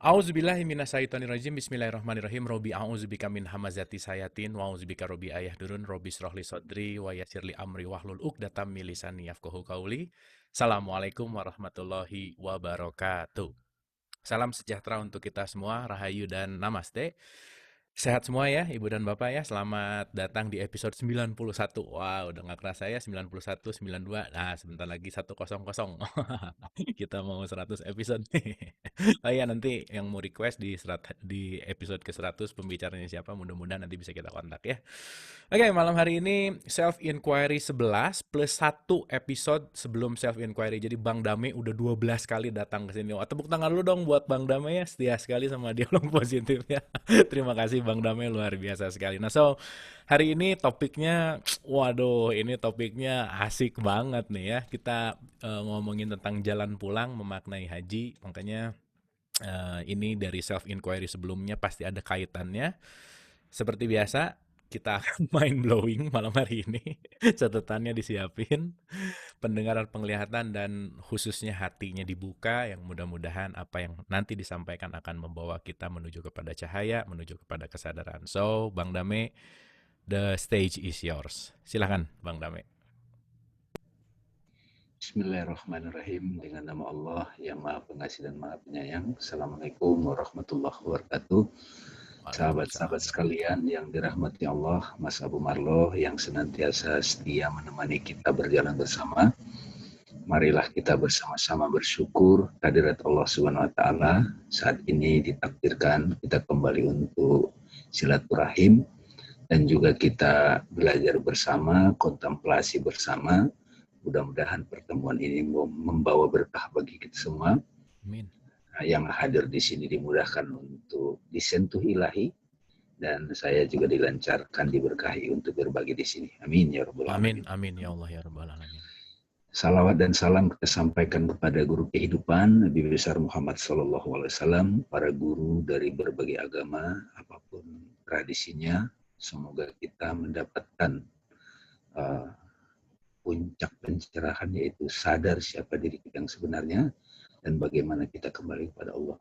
A'udzubillahi minasyaitonirrajim. Bismillahirrahmanirrahim. Robi a'udzubika min hamazati sayatin wa a'udzubika robi ayah durun robi srohli sodri wa yassirli amri wahlul uqdatam min lisani yafqahu qauli. Assalamualaikum warahmatullahi wabarakatuh. Salam sejahtera untuk kita semua, rahayu dan namaste. Sehat semua ya, Ibu dan Bapak ya. Selamat datang di episode 91. Wow, udah gak kerasa ya, 91, 92. Nah, sebentar lagi 100. Kita mau 100 episode nih. Oh iya, nanti yang mau request di episode ke-100 pembicaranya siapa, mudah-mudahan nanti bisa kita kontak ya. Oke, malam hari ini self inquiry 11 plus 1 episode sebelum self inquiry. Jadi Bang Dame udah 12 kali datang ke sini. Wah, tepuk tangan lu dong buat Bang Dame ya, setia sekali sama dialog positif ya. Terima kasih Bang Dame, luar biasa sekali. Nah, hari ini topiknya, waduh, ini topiknya asik banget nih ya. Kita ngomongin tentang jalan pulang memaknai haji. Makanya ini dari self inquiry sebelumnya pasti ada kaitannya. Seperti biasa, kita akan mind blowing malam hari ini. Catatannya disiapin, pendengaran, penglihatan, dan khususnya hatinya dibuka, yang mudah-mudahan apa yang nanti disampaikan akan membawa kita menuju kepada cahaya, menuju kepada kesadaran. So, Bang Dame, the stage is yours. Silahkan, Bang Dame. Bismillahirrahmanirrahim. Dengan nama Allah yang Maha Pengasih dan Maha Penyayang. Assalamualaikum warahmatullahi wabarakatuh. Sahabat-sahabat sekalian yang dirahmati Allah, Mas Abu Marloh yang senantiasa setia menemani kita berjalan bersama. Marilah kita bersama-sama bersyukur kehadirat Allah Subhanahu wa taala. Saat ini ditakdirkan kita kembali untuk silaturahim dan juga kita belajar bersama, kontemplasi bersama. Mudah-mudahan pertemuan ini membawa berkah bagi kita semua. Amin. Yang hadir di sini dimudahkan untuk disentuh ilahi dan saya juga dilancarkan, diberkahi untuk berbagi di sini. Amin ya rabbal alamin. Amin, amin ya Allah ya rabbal alamin. Salawat dan salam kita sampaikan kepada guru kehidupan Nabi besar Muhammad SAW, para guru dari berbagai agama apapun tradisinya. Semoga kita mendapatkan puncak pencerahan, yaitu sadar siapa diri kita yang sebenarnya dan bagaimana kita kembali kepada Allah.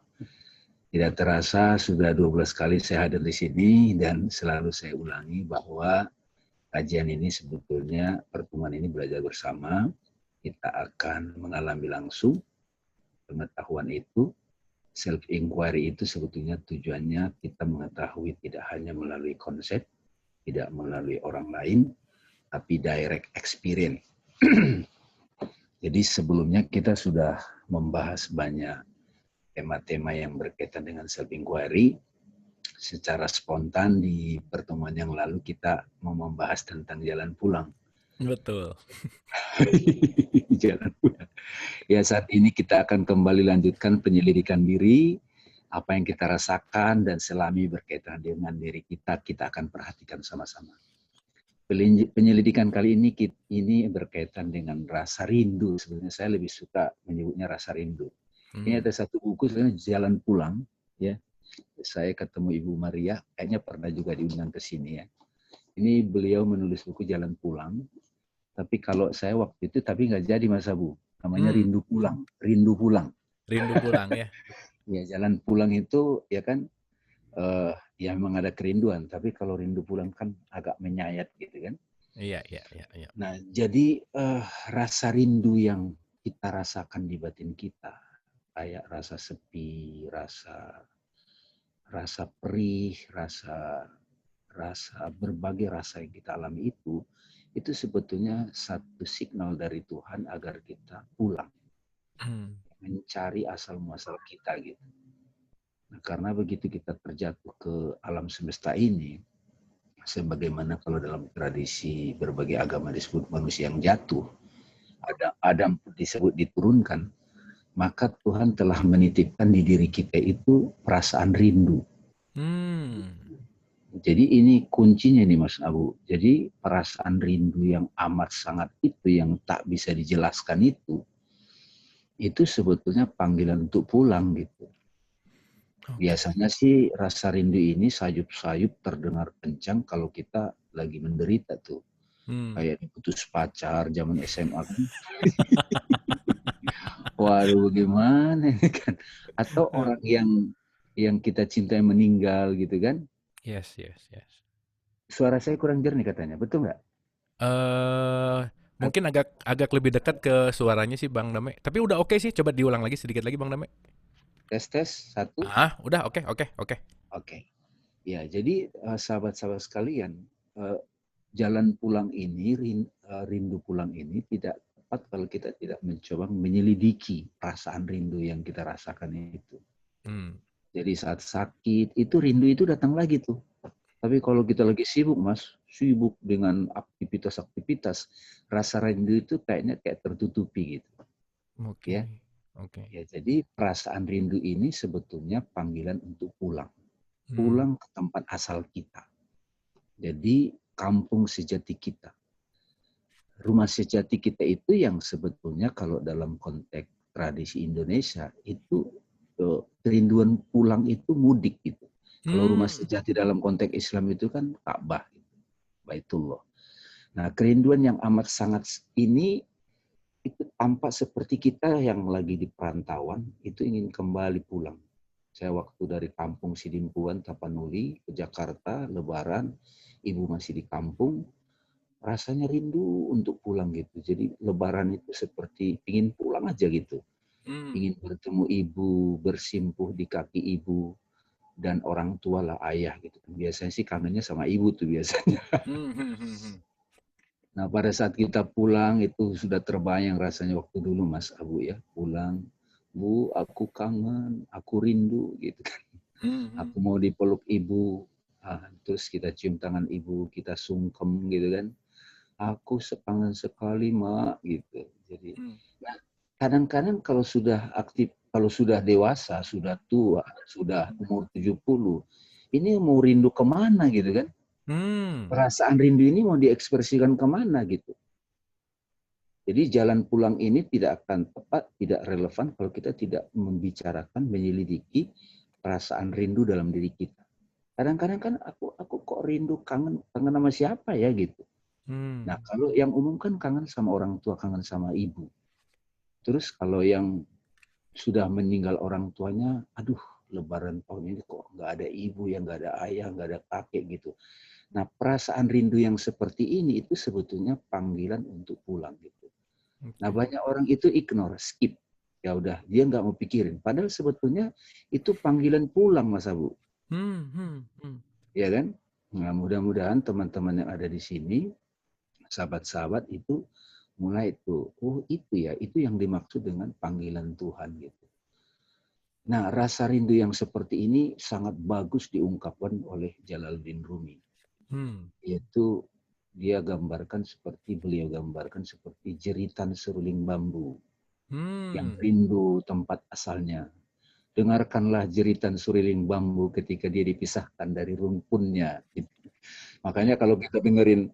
Tidak terasa sudah 12 kali saya hadir di sini dan selalu saya ulangi bahwa kajian ini sebetulnya, pertemuan ini belajar bersama. Kita akan mengalami langsung pengetahuan itu. Self inquiry itu sebetulnya tujuannya kita mengetahui tidak hanya melalui konsep, tidak melalui orang lain, tapi direct experience. Jadi sebelumnya kita sudah membahas banyak tema-tema yang berkaitan dengan self inquiry. Secara spontan di pertemuan yang lalu kita mau membahas tentang jalan pulang. Betul. Jalan pulang. Ya, saat ini kita akan kembali lanjutkan penyelidikan diri, apa yang kita rasakan dan selami berkaitan dengan diri kita akan perhatikan sama-sama. Penyelidikan kali ini berkaitan dengan rasa rindu. Sebenarnya saya lebih suka menyebutnya rasa rindu. Ini ada satu buku sebenarnya, Jalan Pulang, ya. Saya ketemu Ibu Maria, kayaknya pernah juga diundang ke sini ya. Ini beliau menulis buku Jalan Pulang. Tapi kalau saya waktu itu nggak jadi Mas Abu. Namanya Rindu Pulang. Rindu Pulang. Rindu pulang ya. Ya, Jalan Pulang itu ya kan ya memang ada kerinduan, tapi kalau rindu pulang kan agak menyayat gitu kan. Iya. Nah, jadi rasa rindu yang kita rasakan di batin kita, kayak rasa sepi, rasa perih, rasa berbagai rasa yang kita alami itu sebetulnya satu signal dari Tuhan agar kita pulang, mencari asal muasal kita gitu. Nah, karena begitu kita terjatuh ke alam semesta ini, sebagaimana kalau dalam tradisi berbagai agama disebut manusia yang jatuh, Adam disebut diturunkan, maka Tuhan telah menitipkan di diri kita itu perasaan rindu. Jadi ini kuncinya nih Mas Abu. Jadi perasaan rindu yang amat sangat itu, yang tak bisa dijelaskan itu sebetulnya panggilan untuk pulang gitu. Biasanya sih rasa rindu ini sayup-sayup terdengar kencang kalau kita lagi menderita tuh. Kayak diputus pacar zaman SMA kan. Waduh bagaimana kan. Atau orang yang yang kita cintai meninggal gitu kan. Yes, yes, yes. Suara saya kurang jernih katanya, betul nggak? Eh, At- mungkin agak lebih dekat ke suaranya sih Bang Dame. Tapi udah oke sih, coba diulang lagi sedikit lagi Bang Dame. Tes tes satu, Udah oke, oke, oke. oke. Ya, jadi sahabat-sahabat sekalian, eh, jalan pulang ini, rindu pulang ini tidak tepat kalau kita tidak mencoba menyelidiki perasaan rindu yang kita rasakan itu. Hmm. Jadi saat sakit, itu rindu itu datang lagi tuh. Tapi kalau kita lagi sibuk, Mas, sibuk dengan aktivitas-aktivitas, rasa rindu itu kayaknya kayak tertutupi gitu. Oke, Ya, oke. ya jadi perasaan rindu ini sebetulnya panggilan untuk pulang. Hmm. Pulang ke tempat asal kita. Jadi kampung sejati kita. Rumah sejati kita itu yang sebetulnya kalau dalam konteks tradisi Indonesia itu kerinduan pulang itu mudik gitu. Kalau rumah Hmm. sejati dalam konteks Islam itu kan Ka'bah, gitu. Baitullah. Nah, kerinduan yang amat sangat ini itu tampak seperti kita yang lagi di perantauan itu ingin kembali pulang. Saya waktu dari kampung Sidimpuan, Tapanuli ke Jakarta, Lebaran, ibu masih di kampung, rasanya rindu untuk pulang gitu. Jadi Lebaran itu seperti ingin pulang aja gitu. Hmm. Ingin bertemu ibu, bersimpuh di kaki ibu, dan orang tua lah ayah gitu. Biasanya sih kangennya sama ibu tuh biasanya. Hmm. Hmm. Hmm. Hmm. Nah pada saat kita pulang itu sudah terbayang rasanya waktu dulu Mas Abu ya. Pulang, Bu aku kangen, aku rindu gitu kan. Hmm. Hmm. Aku mau dipeluk ibu, terus kita cium tangan ibu, kita sungkem gitu kan. Aku sekangen sekali mak gitu. Jadi Hmm. nah, kadang-kadang kalau sudah aktif, kalau sudah dewasa, sudah tua, sudah umur 70, ini mau rindu kemana gitu kan? Hmm. Perasaan rindu ini mau diekspresikan kemana gitu. Jadi jalan pulang ini tidak akan tepat, tidak relevan kalau kita tidak membicarakan, menyelidiki perasaan rindu dalam diri kita. Kadang-kadang kan aku kok rindu kangen sama siapa ya gitu. Hmm. Nah kalau yang umum kan kangen sama orang tua, kangen sama ibu. Terus kalau yang sudah meninggal orang tuanya, aduh Lebaran tahun ini kok nggak ada ibu, ya nggak ada ayah, nggak ada kakek gitu. Nah perasaan rindu yang seperti ini itu sebetulnya panggilan untuk pulang gitu. Nah Oke. banyak orang itu ignore, skip. Ya udah, dia nggak mau pikirin. Padahal sebetulnya itu panggilan pulang Mas Abu. Hmm. Hmm. Hmm. Ya kan? Nah mudah-mudahan teman-teman yang ada di sini, sahabat-sahabat itu mulai itu, oh itu ya, itu yang dimaksud dengan panggilan Tuhan gitu. Nah, rasa rindu yang seperti ini sangat bagus diungkapkan oleh Jalaluddin Rumi. Hmm. Yaitu beliau gambarkan seperti jeritan seruling bambu yang Hmm. rindu tempat asalnya. Dengarkanlah jeritan seruling bambu ketika dia dipisahkan dari rumpunnya. Ya. Makanya kalau kita dengerin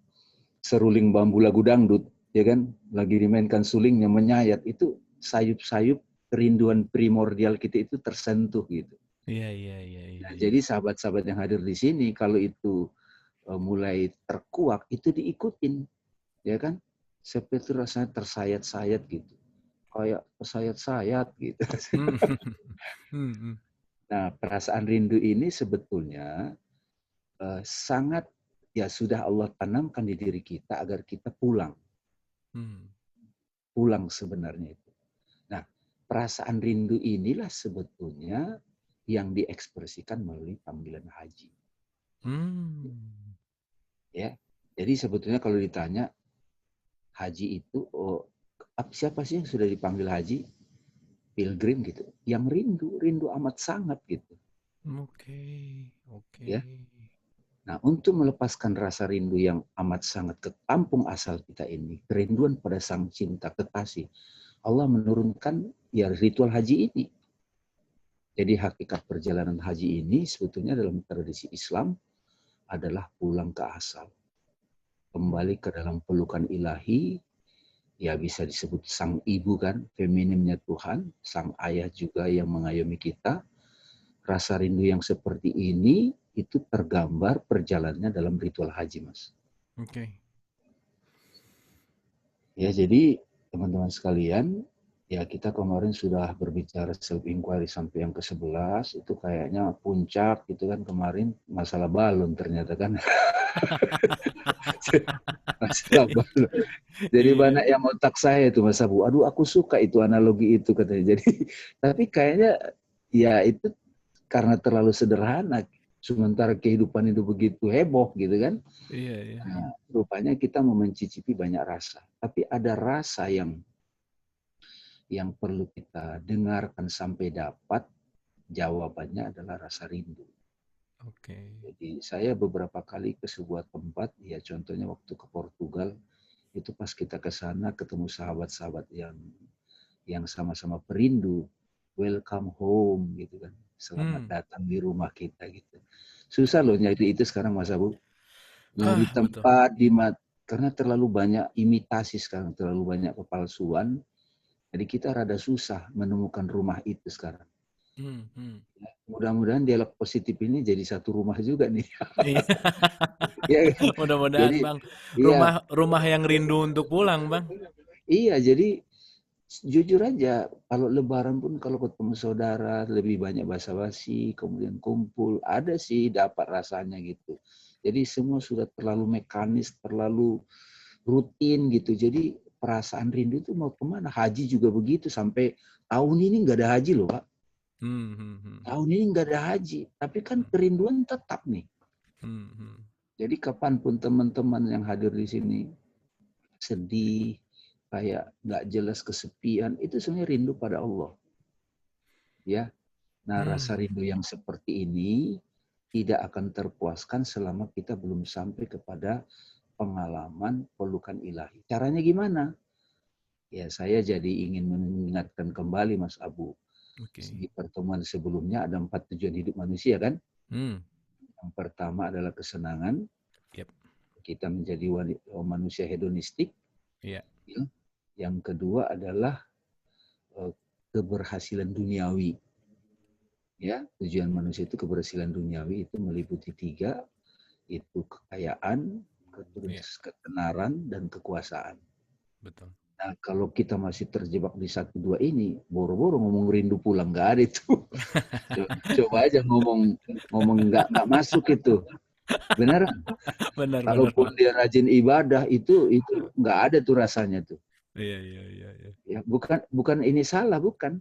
seruling bambu lagu dangdut, ya kan, lagi dimainkan sulingnya menyayat, itu sayup-sayup kerinduan primordial kita itu tersentuh gitu. Iya, iya, iya, iya, Nah, iya. jadi sahabat-sahabat yang hadir di sini, kalau itu mulai terkuak, itu diikutin, ya kan? Seperti rasanya tersayat-sayat gitu, kayak tersayat-sayat gitu. Hmm. Hmm. Hmm. Nah, perasaan rindu ini sebetulnya sangat ya sudah Allah tanamkan di diri kita agar kita pulang, Hmm. pulang sebenarnya itu. Nah, perasaan rindu inilah sebetulnya yang diekspresikan melalui panggilan haji. Hmm. Ya, jadi sebetulnya kalau ditanya haji itu, oh, siapa sih yang sudah dipanggil haji? Pilgrim gitu, yang rindu amat sangat gitu. Oke, oke. Ya, nah untuk melepaskan rasa rindu yang amat sangat ke kampung asal kita ini, kerinduan pada sang cinta kekasih, Allah menurunkan ya ritual haji ini. Jadi hakikat perjalanan haji ini sebetulnya dalam tradisi Islam adalah pulang ke asal. Kembali ke dalam pelukan ilahi, ya bisa disebut sang ibu kan, feminimnya Tuhan, sang ayah juga yang mengayomi kita. Rasa rindu yang seperti ini itu tergambar perjalanannya dalam ritual haji, Mas. Oke. Ya, jadi teman-teman sekalian, Ya, kita kemarin sudah berbicara self inquiry sampai yang ke-11, itu kayaknya puncak gitu kan kemarin masalah balon ternyata kan. Masalah balon. Jadi banyak Iya. yang otak saya itu Mas Abu. Aduh, aku suka itu analogi itu katanya. Jadi tapi kayaknya ya itu karena terlalu sederhana. Sementara kehidupan itu begitu heboh gitu kan. Iya, iya. Nah, rupanya kita mau mencicipi banyak rasa. Tapi ada rasa yang perlu kita dengarkan sampai dapat, jawabannya adalah rasa rindu. Oke. Jadi saya beberapa kali ke sebuah tempat, ya contohnya waktu ke Portugal, itu pas kita ke sana ketemu sahabat-sahabat yang sama-sama perindu, welcome home gitu kan, selamat datang di rumah kita gitu. Susah loh nyari itu sekarang Mas Abu, nyari Betul. tempat karena terlalu banyak imitasi sekarang, terlalu banyak kepalsuan. Jadi kita rada susah menemukan rumah itu sekarang. Mudah-mudahan dialog positif ini jadi satu rumah juga nih. Iya. Ya, Mudah-mudahan, jadi Bang. iya, Rumah yang rindu untuk pulang, Bang. iya. Jadi jujur aja, kalau Lebaran pun kalau ketemu saudara lebih banyak basa-basi, kemudian kumpul, ada sih dapat rasanya gitu. Jadi semua sudah terlalu mekanis, terlalu rutin gitu. Jadi perasaan rindu itu mau kemana? Haji juga begitu. Sampai tahun ini nggak ada haji loh Pak. Tahun ini nggak ada haji. Tapi kan kerinduan tetap nih. Jadi kapanpun teman-teman yang hadir di sini sedih, kayak nggak jelas kesepian, itu sebenarnya rindu pada Allah. Ya, nah rasa rindu yang seperti ini tidak akan terpuaskan selama kita belum sampai kepada pengalaman pelukan ilahi. Caranya gimana? Ya saya jadi ingin mengingatkan kembali Mas Abu. Di pertemuan sebelumnya ada 4 tujuan hidup manusia kan? Yang pertama adalah kesenangan. Yep. Kita menjadi manusia hedonistik. Iya. Yang kedua adalah keberhasilan duniawi. Ya, tujuan manusia itu keberhasilan duniawi itu meliputi 3, itu kekayaan, ketenaran, dan kekuasaan. Betul. Nah, kalau kita masih terjebak di 1-2 ini, boro-boro ngomong rindu pulang nggak ada itu. Coba aja ngomong nggak masuk itu. Benar? Benar, Kalaupun Bang. dia rajin ibadah itu nggak ada tuh rasanya tuh. Iya. Ya, bukan ini salah, bukan.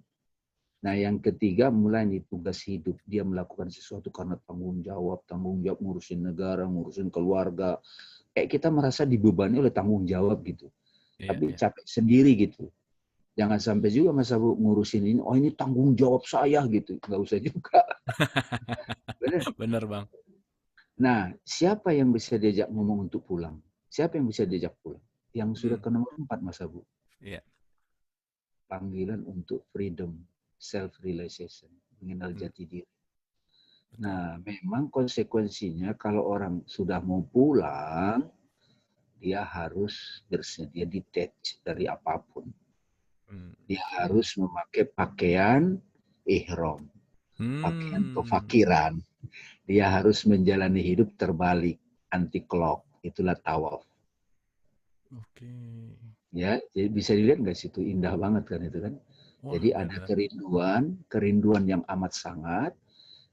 Nah, yang ketiga mulai nih tugas hidup. Dia melakukan sesuatu karena tanggung jawab ngurusin negara, ngurusin keluarga. Kayak kita merasa dibebani oleh tanggung jawab gitu. Tapi capek sendiri gitu. Jangan sampai juga Mas Abu ngurusin ini, oh ini tanggung jawab saya gitu. Nggak usah juga. Benar? Benar, Bang. Nah, siapa yang bisa diajak ngomong untuk pulang? Siapa yang bisa diajak pulang? Yang sudah ke nomor 4, Mas Abu. Iya. Panggilan untuk freedom, self-realization, mengenal jati diri. Nah, memang konsekuensinya kalau orang sudah mau pulang, dia harus bersedia detach dari apapun. Dia harus memakai pakaian ihram, pakaian kefakiran. Dia harus menjalani hidup terbalik, anti clock. Itulah tawaf. Oke. Ya, jadi bisa dilihat nggak sih itu indah banget kan itu kan. Wah, Jadi ada benar. kerinduan yang amat sangat.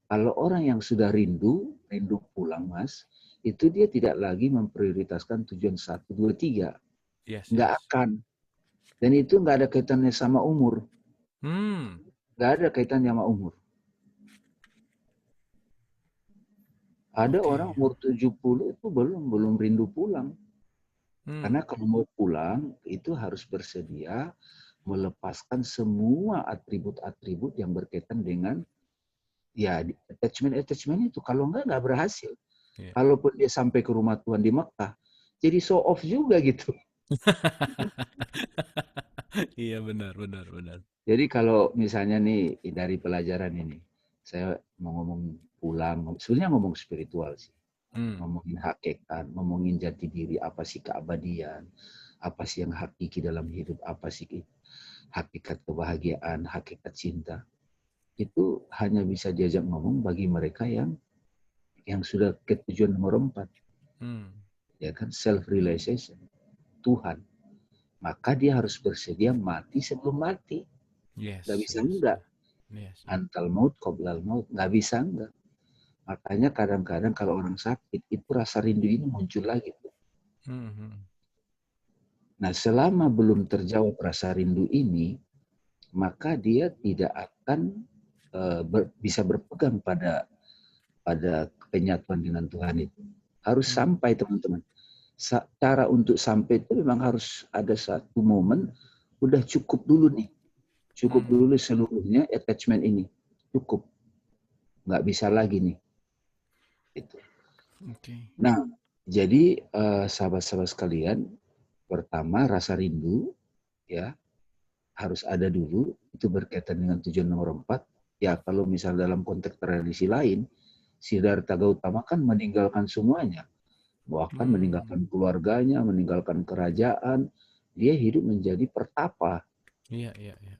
Kalau orang yang sudah rindu pulang Mas, itu dia tidak lagi memprioritaskan tujuan 1, 2, 3. Nggak akan. Dan itu nggak ada kaitannya sama umur. Nggak ada kaitannya sama umur. Ada orang umur 70 itu belum rindu pulang. Karena kalau mau pulang, itu harus bersedia melepaskan semua atribut-atribut yang berkaitan dengan ya attachment itu. Kalau nggak berhasil. Kalaupun dia sampai ke rumah Tuhan di Mekah, jadi show off juga gitu. Iya, benar. Jadi kalau misalnya nih dari pelajaran ini, saya mau ngomong pulang, sebenarnya ngomong spiritual sih. Ngomongin hakikat, ngomongin jati diri, apa sih keabadian, apa sih yang hakiki dalam hidup, apa sih hakikat kebahagiaan, hakikat cinta. Itu hanya bisa diajak ngomong bagi mereka yang sudah ke tujuan nomor 4. Ya kan, self-realization, Tuhan. maka dia harus bersedia mati sebelum mati. Nggak Yes, bisa yes, enggak. yes. Antal maut qoblal maut. Nggak bisa enggak. Makanya kadang-kadang kalau orang sakit, itu rasa rindu ini muncul lagi. Mhm. Nah, selama belum terjawab rasa rindu ini, maka dia tidak akan bisa berpegang pada penyatuan dengan Tuhan itu. Harus sampai, teman-teman. Cara untuk sampai itu memang harus ada satu momen, udah cukup dulu nih. Cukup dulu seluruhnya attachment ini. Cukup. Nggak bisa lagi nih. Gitu. Oke. Nah, jadi sahabat-sahabat sekalian, pertama rasa rindu, ya, harus ada dulu. Itu berkaitan dengan tujuan nomor 4. Ya, kalau misal dalam konteks tradisi lain, Siddhartha Gautama kan meninggalkan semuanya. Bahkan meninggalkan keluarganya, meninggalkan kerajaan. Dia hidup menjadi pertapa. Iya, iya, iya.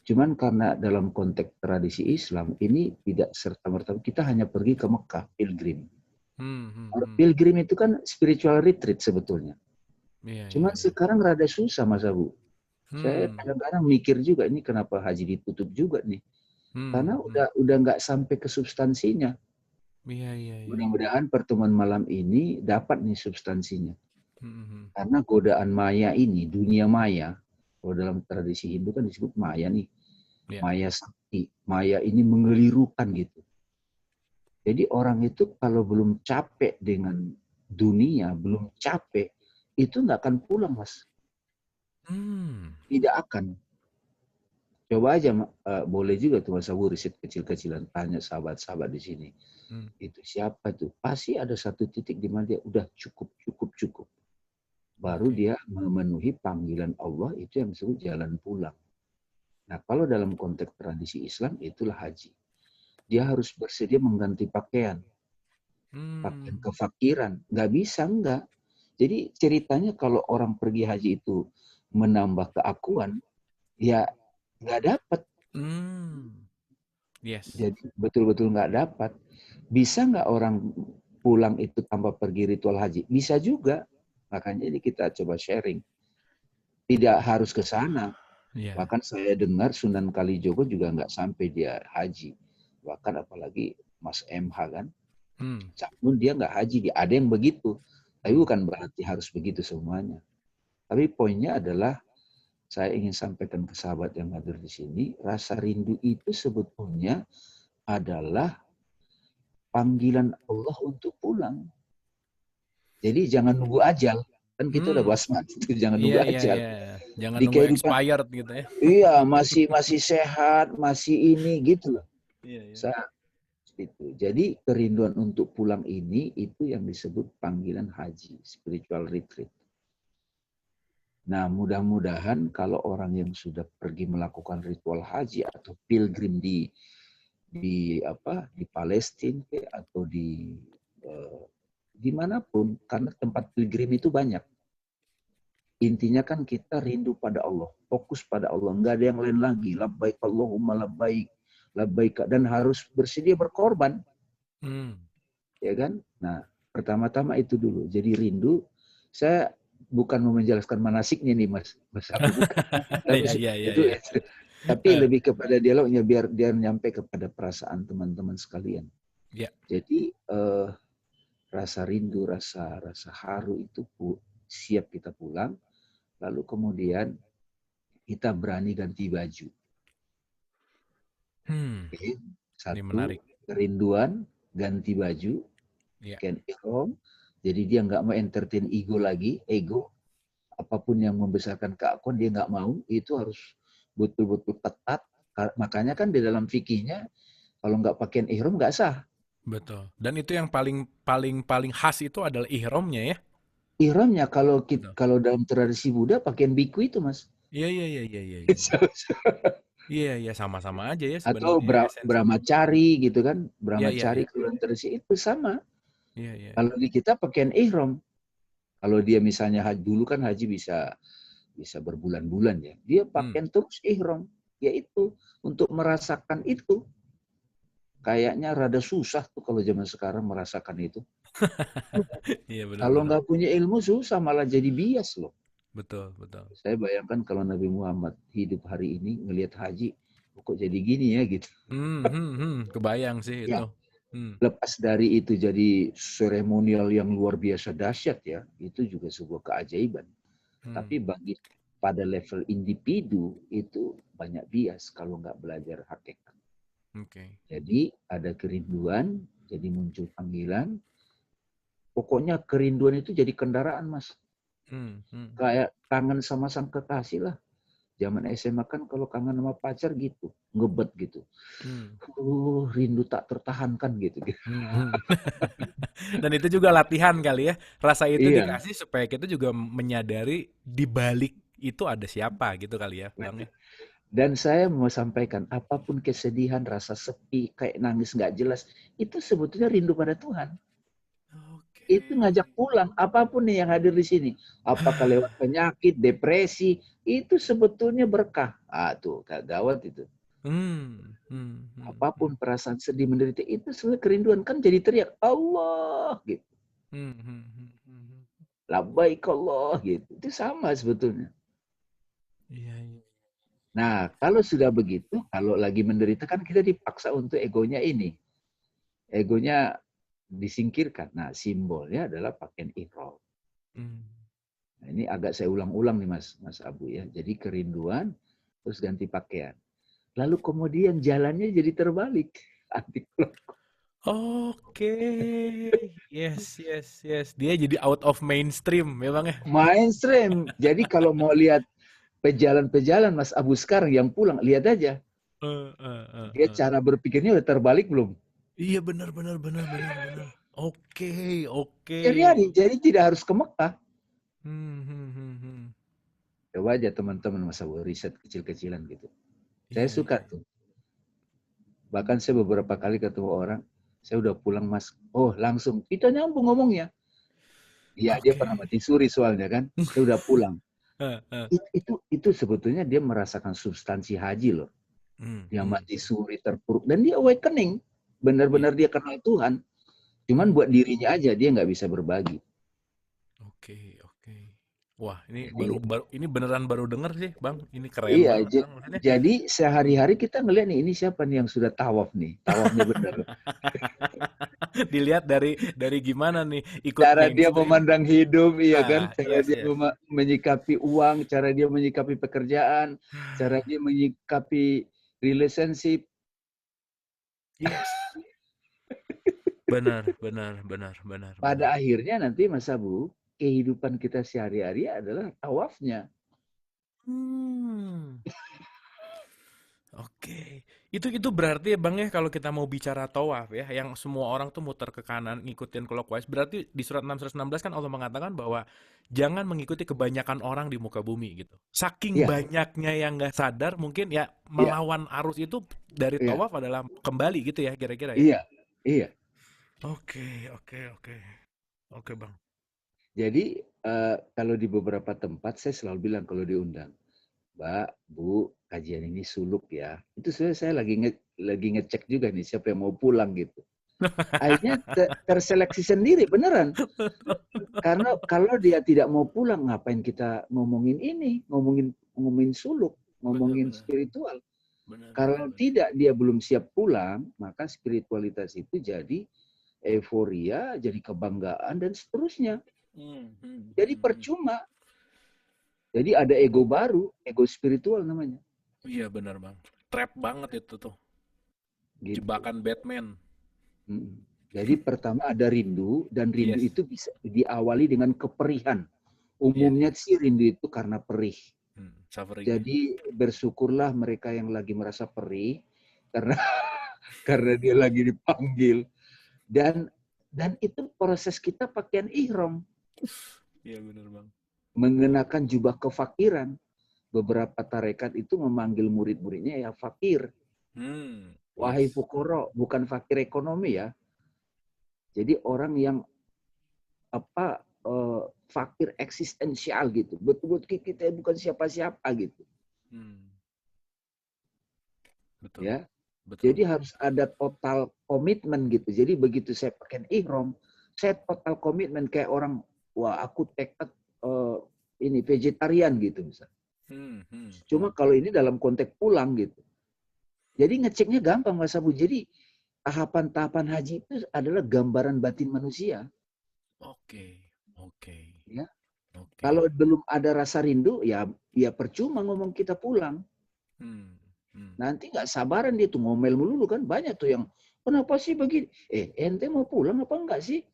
Cuman karena dalam konteks tradisi Islam, ini tidak serta-merta kita hanya pergi ke Mekah, pilgrim. Pilgrim itu kan spiritual retreat sebetulnya. Iya, iya, Cuman iya. sekarang rada susah, Mas Abu. Saya kadang-kadang mikir juga, ini kenapa haji ditutup juga nih. Karena udah nggak sampai ke substansinya. Iya, iya, iya. Mudah-mudahan pertemuan malam ini dapat nih substansinya. Karena godaan maya ini, dunia maya, kalau dalam tradisi Hindu kan disebut maya nih. Iya. Maya sakti. Maya ini mengelirukan gitu. Jadi orang itu kalau belum capek dengan dunia, belum capek, itu nggak akan pulang, Mas. Tidak akan. Coba aja, boleh juga tuh Mas Abu riset kecil-kecilan, tanya sahabat-sahabat di sini. Itu siapa tuh? Pasti ada satu titik di mana dia udah cukup, cukup, cukup. Baru dia memenuhi panggilan Allah, itu yang disebut jalan pulang. Nah, kalau dalam konteks tradisi Islam, itulah haji. Dia harus bersedia mengganti pakaian. Pakaian kefakiran. Nggak bisa, enggak. Jadi ceritanya kalau orang pergi haji itu menambah keakuan, ya nggak dapat. Yes. Jadi betul-betul nggak dapat. Bisa nggak orang pulang itu tanpa pergi ritual haji? Bisa juga. Makanya ini kita coba sharing. Tidak harus ke sana. Iya. Bahkan saya dengar Sunan Kalijogo juga nggak sampai dia haji. Bahkan apalagi Mas MH kan. Namun dia nggak haji. Ada yang begitu. Tapi bukan berarti harus begitu semuanya. Tapi poinnya adalah saya ingin sampaikan ke sahabat yang hadir di sini, rasa rindu itu sebetulnya adalah panggilan Allah untuk pulang. Jadi jangan nunggu ajal. Kan kita udah bahas mati itu, jangan nunggu Iya, iya, ajal. iya. Jangan Di nunggu kehidupan, expired gitu ya. iya masih sehat, masih ini gitu loh. Iya, iya. Itu. Jadi kerinduan untuk pulang ini itu yang disebut panggilan haji, spiritual retreat. Nah, mudah-mudahan kalau orang yang sudah pergi melakukan ritual haji atau pilgrim di Palestina atau dimanapun, karena tempat pilgrim itu banyak. Intinya kan kita rindu pada Allah, fokus pada Allah, nggak ada yang lain lagi. Labbaik Allahumma labbaik, labbaik, dan harus bersedia berkorban, ya kan? Nah, pertama-tama itu dulu. Jadi rindu. Saya bukan mau menjelaskan manasiknya nih, Mas Abu, bukan. Tapi Iya, iya, itu, iya. tapi lebih kepada dialognya biar dia nyampe kepada perasaan teman-teman sekalian. Iya. Jadi rasa rindu, rasa haru itu siap kita pulang, lalu kemudian kita berani ganti baju. Oke. Ini Satu, menarik. kerinduan, ganti baju, kain ihram. Jadi dia nggak mau entertain ego lagi, apapun yang membesarkan keakuan dia nggak mau, itu harus betul-betul ketat. Makanya kan di dalam fikihnya kalau nggak pakaian ihram nggak sah. Betul. Dan itu yang paling khas itu adalah ihramnya ya. Ihramnya kalau dalam tradisi Buddha pakaian biku itu, Mas. Iya, iya, iya, iya, iya, iya. Iya, iya, sama-sama aja ya Atau sebenarnya esensinya. Brahmacari gitu kan. Iya, iya, iya. Brahmacari kalau tradisi itu sama. Iya, iya. Kalau di kita pakaian ihram. Kalau dia misalnya dulu kan haji bisa berbulan-bulan ya. Dia pakaian terus ihram. Yaitu untuk merasakan itu. Kayaknya rada susah tuh kalau zaman sekarang merasakan itu. Iya, Kalau benar-benar. nggak punya ilmu susah, malah jadi bias loh. betul, betul. Saya bayangkan kalau Nabi Muhammad hidup hari ini ngelihat haji, kok jadi gini ya gitu. Kebayang sih Ya, itu. Hmm, lepas dari itu jadi seremonial yang luar biasa dahsyat ya, itu juga sebuah keajaiban. hmm, Tapi bagi pada level individu itu banyak bias kalau nggak belajar hakikat. oke. Jadi ada kerinduan, jadi muncul panggilan. Pokoknya kerinduan itu jadi kendaraan, Mas. Hmm, hmm, Kayak kangen sama sang kekasih lah. Zaman SMA kan kalau kangen sama pacar gitu, ngebet gitu. hmm, Rindu tak tertahankan gitu. hmm. Dan itu juga latihan kali ya. Rasa itu Iya. dikasih supaya kita juga menyadari di balik itu ada siapa gitu kali ya, Bang ya. Dan saya mau sampaikan, apapun kesedihan, rasa sepi, kayak nangis nggak jelas, itu sebetulnya rindu pada Tuhan. Oke. Itu ngajak pulang, apapun nih yang hadir di sini. Apakah lewat penyakit, depresi, itu sebetulnya berkah. Ah, tuh, gawat itu. Hmm, hmm, hmm, hmm, Apapun perasaan sedih, menderita, itu sebenarnya kerinduan. Kan jadi teriak, Allah, gitu. hmm, hmm, hmm, hmm. Labbaik Allah, gitu. Itu sama sebetulnya. Iya, iya. Nah, kalau sudah begitu, kalau lagi menderita kan kita dipaksa untuk egonya ini. Egonya disingkirkan. Nah, simbolnya adalah pakaian ihram. Hmm. Nah, ini agak saya ulang-ulang nih Mas Abu ya. Jadi kerinduan, terus ganti pakaian. Lalu kemudian jalannya jadi terbalik. Anti Oke, yes, yes, yes. Dia jadi out of mainstream, ya Bang ya. mainstream. Jadi kalau mau lihat pejalan-pejalan Mas Abu sekarang yang pulang, lihat aja. Eh, eh, eh, Dia eh. cara berpikirnya udah terbalik belum? Iya benar, benar, benar, benar, benar. Oke, oke. Jadi tidak harus ke Mekah. Hmm, hmm, hmm, hmm. Coba aja teman-teman Mas Abu riset kecil-kecilan gitu. Saya Iya, suka iya. tuh. Bahkan saya beberapa kali ketemu orang, saya udah pulang Mas. Oh langsung, kita nyambung ngomongnya. Iya dia Oke. pernah mati suri soalnya kan. Saya udah pulang. Eh, eh. Itu sebetulnya dia merasakan substansi haji loh. Hmm, Dia hmm, mati hmm. suri terpuruk dan dia awakening. Iya. Benar-benar dia kenal Tuhan. Cuman Hmm. buat dirinya aja dia nggak bisa berbagi. Oke, oke. Wah, ini Jadi baru ini beneran baru denger sih, Bang. Ini keren iya, banget, Bang. Maksudnya jadi sehari-hari kita ngeliat nih ini siapa nih yang sudah tawaf nih, tawafnya benar. dilihat dari gimana nih ikut Cara dia mainstream. memandang hidup, iya kan? Ah, Cara yes, dia yes. menyikapi uang, cara dia menyikapi pekerjaan, cara dia menyikapi relationship. Yes. Benar, benar, benar, benar, benar. Pada akhirnya nanti Mas Abu, kehidupan kita sehari-hari adalah tawafnya. Hmm. Oke. Itu berarti ya Bang ya kalau kita mau bicara tawaf ya, yang semua orang tuh muter ke kanan ngikutin clockwise, berarti di surat 616 kan Allah mengatakan bahwa jangan mengikuti kebanyakan orang di muka bumi gitu. Saking Iya, banyaknya yang nggak sadar mungkin ya iya, melawan arus itu dari iya, tawaf adalah kembali gitu ya kira-kira ya. iya, iya. Oke, oke, oke. Oke, Bang. Jadi kalau di beberapa tempat saya selalu bilang kalau diundang, Mbak, Bu, kajian ini suluk ya. Itu saya lagi ngecek juga nih siapa yang mau pulang gitu. Akhirnya terseleksi sendiri, beneran. Karena kalau dia tidak mau pulang, ngapain kita ngomongin ini, ngomongin suluk, Benar, ngomongin benar. spiritual. Benar, benar, Kalau benar. tidak dia belum siap pulang, maka spiritualitas itu jadi euforia, jadi kebanggaan dan seterusnya. Hmm, hmm, Jadi hmm, hmm. percuma. Jadi ada ego baru, ego spiritual namanya. Iya benar Bang. Trap banget itu tuh. Gitu. Jebakan Batman. Jadi pertama ada rindu dan rindu Yes. itu bisa diawali dengan keperihan. Iya, Umumnya iya. sih rindu itu karena perih. Suffering ya. Jadi bersyukurlah mereka yang lagi merasa perih karena karena dia lagi dipanggil dan itu proses kita pakaian ihram Iya benar Bang. mengenakan jubah kefakiran. Beberapa tarekat itu memanggil murid-muridnya ya fakir. Wahai Yes. fukoro, bukan fakir ekonomi ya. Jadi orang yang apa fakir eksistensial gitu. Betul-betul kita bukan siapa-siapa gitu. Hmm, betul. Ya. Betul. Jadi harus ada total komitmen gitu. Jadi begitu saya pakai ihram, saya total komitmen kayak orang, wah aku tekad ini vegetarian gitu misalnya. Cuma kalau ini dalam konteks pulang gitu. Jadi ngeceknya gampang Mas Abu. Jadi tahapan-tahapan haji itu adalah gambaran batin manusia. Oke. Ya. Kalau belum ada rasa rindu, ya percuma ngomong kita pulang. Nanti nggak sabaran dia tuh ngomel melulu kan. Banyak tuh yang, kenapa sih begini? Ente mau pulang apa enggak sih?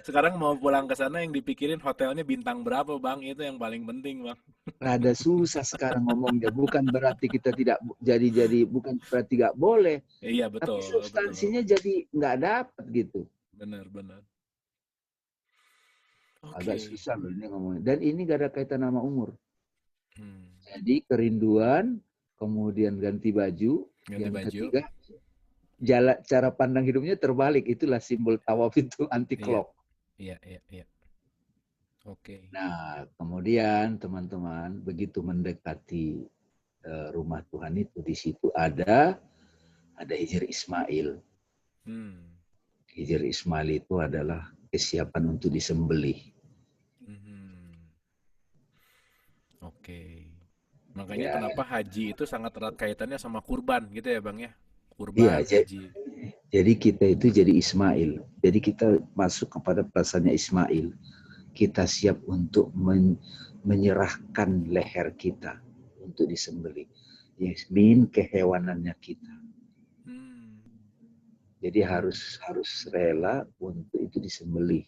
Sekarang mau pulang ke sana yang dipikirin hotelnya bintang berapa, Bang? Itu yang paling penting, Bang. Rada susah sekarang ngomongnya. Bukan berarti kita tidak bukan berarti nggak boleh. Iya, betul. Tapi substansinya jadi nggak dapat gitu. Benar. Agak susah loh ini ngomongnya. Dan ini gak ada kaitan sama umur. Jadi kerinduan, kemudian ganti baju. Ketiga, cara pandang hidupnya terbalik. Itulah simbol tawaf itu anti clock. Iya. Oke. Nah, kemudian teman-teman begitu mendekati rumah Tuhan itu, di situ ada Hijr Ismail. Hijr Ismail itu adalah kesiapan untuk disembelih. Oke. Makanya kenapa haji itu sangat erat kaitannya sama kurban gitu ya Bang ya? Kurban, haji. Jadi kita itu jadi Ismail. Jadi kita masuk kepada perasaannya Ismail. Kita siap untuk menyerahkan leher kita untuk disembelih. Yasmin kehewanannya kita. Jadi harus rela untuk itu disembelih.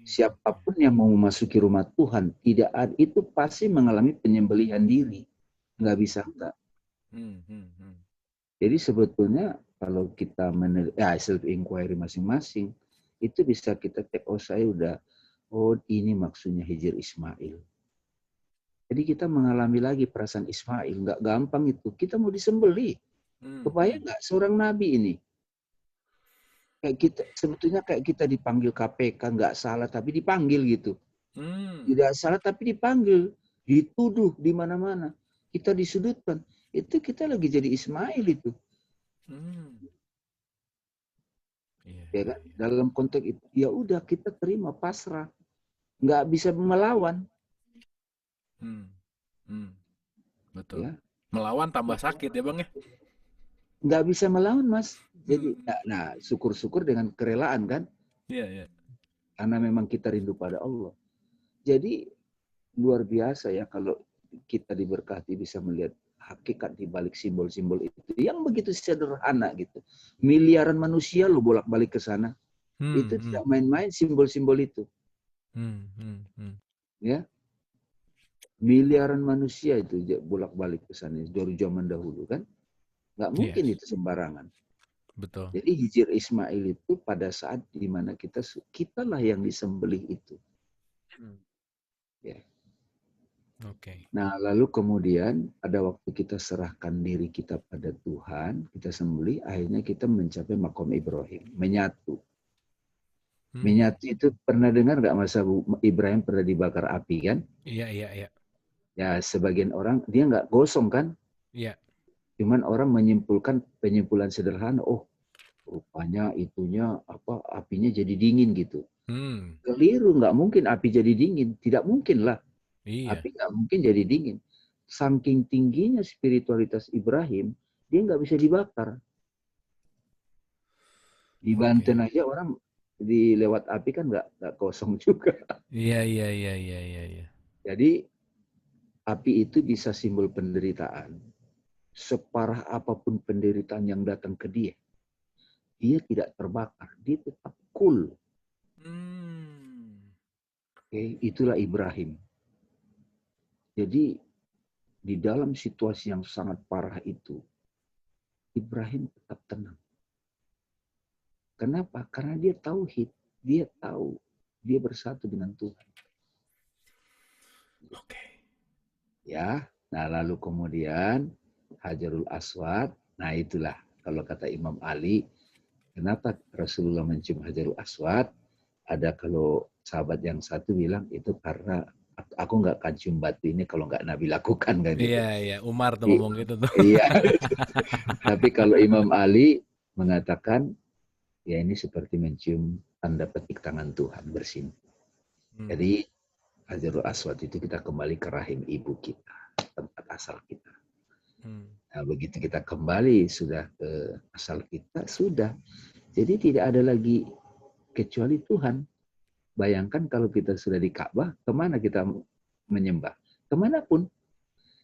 Siapapun yang mau memasuki rumah Tuhan, tidak ada, itu pasti mengalami penyembelihan diri. Nggak bisa enggak. Jadi sebetulnya kalau kita self inquiry masing-masing, itu bisa kita cek, ini maksudnya Hijr Ismail. Jadi kita mengalami lagi perasaan Ismail, nggak gampang itu. Kita mau disembelih. Supaya nggak seorang nabi ini. Sebetulnya kayak kita dipanggil KPK, nggak salah tapi dipanggil gitu. Tidak salah tapi dipanggil, dituduh di mana-mana. Kita disudutkan. Itu kita lagi jadi Ismail itu. Ya kan? Dalam konteks itu, ya udah kita terima, pasrah. Nggak bisa melawan. Betul. Ya. Melawan tambah sakit ya Bang ya? Nggak bisa melawan Mas. Jadi, syukur-syukur dengan kerelaan kan? Iya. Karena memang kita rindu pada Allah. Jadi luar biasa ya kalau kita diberkati bisa melihat hakikat di balik simbol-simbol itu yang begitu sederhana gitu. Miliaran manusia lo bolak-balik ke sana. Itu tidak main-main simbol-simbol itu. Ya. Miliaran manusia itu bolak-balik ke sana dari zaman dahulu kan? Nggak mungkin itu sembarangan. Betul. Jadi Hijr Ismail itu pada saat di mana kitalah yang disembelih itu. Ya. Oke. Nah, lalu kemudian ada waktu kita serahkan diri kita pada Tuhan, kita sembelih, akhirnya kita mencapai makom Ibrahim, menyatu. Menyatu itu pernah dengar nggak Mas Abu, Ibrahim pernah dibakar api kan? Iya. Ya, sebagian orang dia nggak gosong kan? Iya. Cuman orang penyimpulan sederhana, rupanya apinya jadi dingin gitu. Keliru, nggak mungkin api jadi dingin, tidak mungkin lah. Iya. Api nggak mungkin jadi dingin. Saking tingginya spiritualitas Ibrahim, dia nggak bisa dibakar. Di Banten aja orang lewat api kan nggak kosong juga. Iya. Jadi api itu bisa simbol penderitaan. Separah apapun penderitaan yang datang ke dia tidak terbakar, dia tetap cool. Itulah Ibrahim. Jadi di dalam situasi yang sangat parah itu, Ibrahim tetap tenang. Kenapa? Karena dia tauhid, dia tahu dia bersatu dengan Tuhan. Oke. Ya, nah lalu kemudian Hajarul Aswad, nah itulah kalau kata Imam Ali, kenapa Rasulullah mencium Hajarul Aswad? Ada kalau sahabat yang satu bilang itu karena aku nggak akan cium batu ini kalau nggak Nabi lakukan kan gitu. Iya, Umar tuh ngomong gitu tuh. Iya. Tapi kalau Imam Ali mengatakan Ya ini seperti mencium tanda petik tangan Tuhan bersimpuh. Jadi Hajarul Aswad itu kita kembali ke rahim ibu kita, tempat asal kita. Nah, begitu kita kembali sudah ke asal kita, sudah. Jadi tidak ada lagi kecuali Tuhan. Bayangkan kalau kita sudah di Ka'bah, kemana kita menyembah? Kemanapun.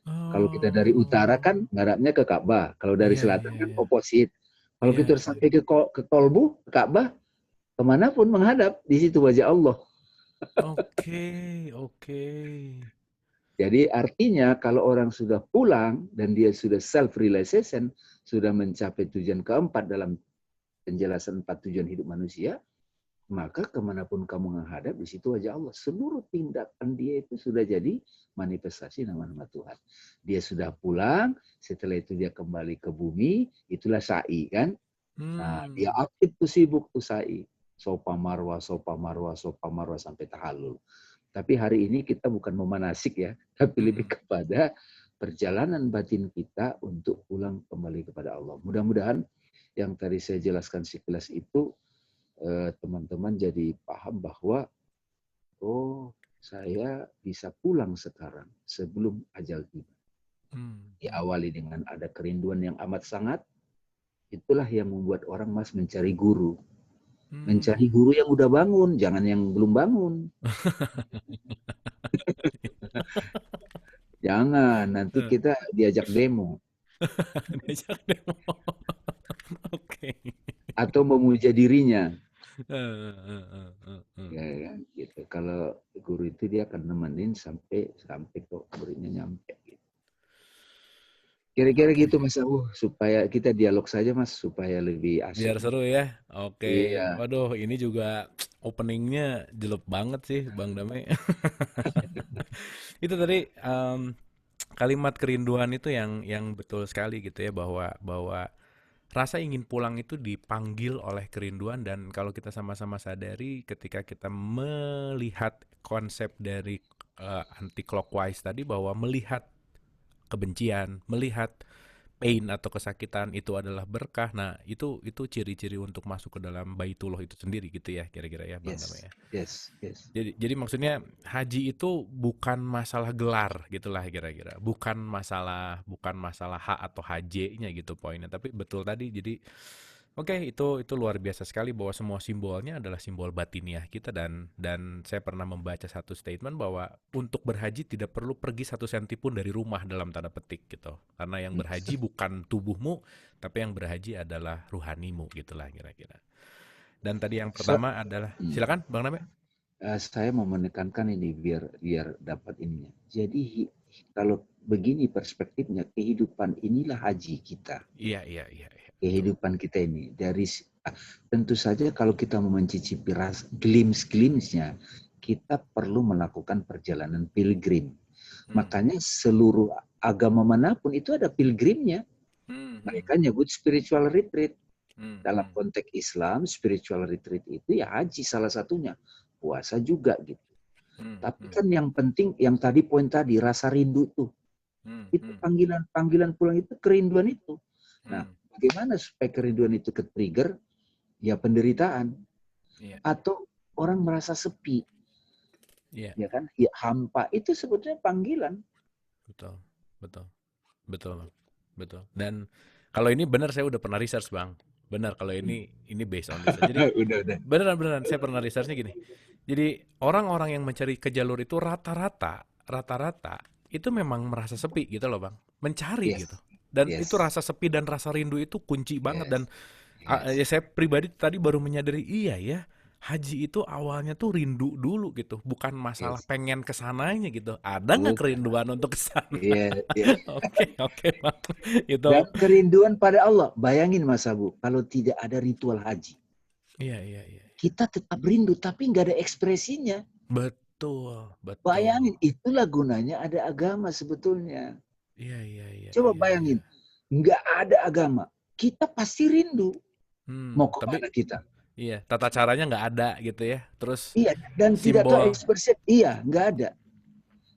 Kalau kita dari utara kan ngarapnya ke Ka'bah. Kalau dari selatan kan oposit. Kalau kita sampai ke kolbu, ke Ka'bah, kemanapun menghadap, di situ wajah Allah. Oke. Jadi artinya kalau orang sudah pulang dan dia sudah self-realization, sudah mencapai tujuan keempat dalam penjelasan 4 tujuan hidup manusia, maka kemanapun kamu menghadap, di situ wajah Allah. Seluruh tindakan dia itu sudah jadi manifestasi nama-nama Tuhan. Dia sudah pulang, setelah itu dia kembali ke bumi, itulah sa'i kan. Nah, dia aktif tuh, sibuk tuh sa'i. Sofa marwah sampai tahallul. Tapi hari ini kita bukan memanasik ya, tapi lebih kepada perjalanan batin kita untuk pulang kembali kepada Allah. Mudah-mudahan yang tadi saya jelaskan sekilas itu, teman-teman jadi paham bahwa, oh saya bisa pulang sekarang sebelum ajal tiba. Diawali dengan ada kerinduan yang amat sangat, itulah yang membuat orang mas mencari guru. Mencari guru yang udah bangun, jangan yang belum bangun. Jangan, nanti kita diajak demo. Diajak demo. Oke. Atau memuja dirinya. Ya, gitu. Kalau guru itu dia akan nemenin sampai kok muridnya nyampe. Gitu. Kira-kira gitu Mas Abu, supaya kita dialog saja Mas, supaya lebih asik. Biar seru ya. Oke. Iya. Waduh, ini juga openingnya jelek banget sih Bang Damai. Itu tadi kalimat kerinduan itu yang betul sekali gitu ya, bahwa rasa ingin pulang itu dipanggil oleh kerinduan. Dan kalau kita sama-sama sadari ketika kita melihat konsep dari anti clockwise tadi, bahwa melihat kebencian, melihat pain atau kesakitan itu adalah berkah. Nah, itu ciri-ciri untuk masuk ke dalam Baitullah itu sendiri gitu ya, kira-kira ya Bang Damai ya. Yes. Jadi maksudnya haji itu bukan masalah gelar gitulah kira-kira. Bukan masalah H atau HJ-nya gitu poinnya, tapi betul tadi. Jadi oke, itu luar biasa sekali bahwa semua simbolnya adalah simbol batiniah kita. Dan saya pernah membaca satu statement bahwa untuk berhaji tidak perlu pergi 1 senti pun dari rumah dalam tanda petik gitu. Karena yang berhaji bukan tubuhmu, tapi yang berhaji adalah ruhanimu gitulah kira-kira. Dan tadi yang pertama adalah, silakan Bang Name. Saya mau menekankan ini biar dapat ininya. Jadi kalau begini perspektifnya, kehidupan inilah haji kita. Iya. Kehidupan kita ini dari tentu saja kalau kita mau mencicipi glimpse-glimpse-nya, kita perlu melakukan perjalanan pilgrim. Makanya seluruh agama manapun itu ada pilgrimnya. Mereka nyebut spiritual retreat. Dalam konteks Islam, spiritual retreat itu ya haji salah satunya. Puasa juga gitu. Tapi kan yang penting, yang tadi poin tadi, rasa rindu tuh. Itu panggilan pulang itu kerinduan itu. Nah, bagaimana supaya kerinduan itu ke-trigger? Ya penderitaan. Atau orang merasa sepi. Ya kan? Ya hampa. Itu sebetulnya panggilan. Betul. Dan kalau ini benar, saya udah pernah research Bang. Benar, kalau ini based on research. Jadi udah. beneran saya pernah researchnya gini. Jadi orang-orang yang mencari ke jalur itu rata-rata itu memang merasa sepi gitu loh Bang. Mencari gitu. Dan itu rasa sepi dan rasa rindu itu kunci banget. Dan ya saya pribadi tadi baru menyadari, iya ya, haji itu awalnya tuh rindu dulu gitu, bukan masalah pengen kesananya gitu. Ada nggak kerinduan untuk kesana? Oke Bang. Itu. Dan kerinduan pada Allah. Bayangin Mas Abu, kalau tidak ada ritual haji. Iya. Kita tetap rindu, tapi nggak ada ekspresinya. Betul. Bayangin, itulah gunanya ada agama sebetulnya. Iya. Coba bayangin, nggak ada agama, kita pasti rindu. Mau kemana kita? Iya, tata caranya nggak ada gitu ya. Terus iya, dan tidak tahu ekspresi. Iya, nggak ada.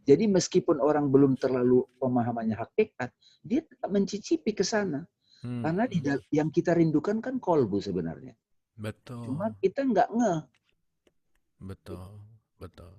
Jadi meskipun orang belum terlalu pemahamannya hakikat, dia tetap mencicipi ke sana. Karena yang kita rindukan kan kolbu sebenarnya. Betul. Cuma kita nggak ngeh. Betul, betul.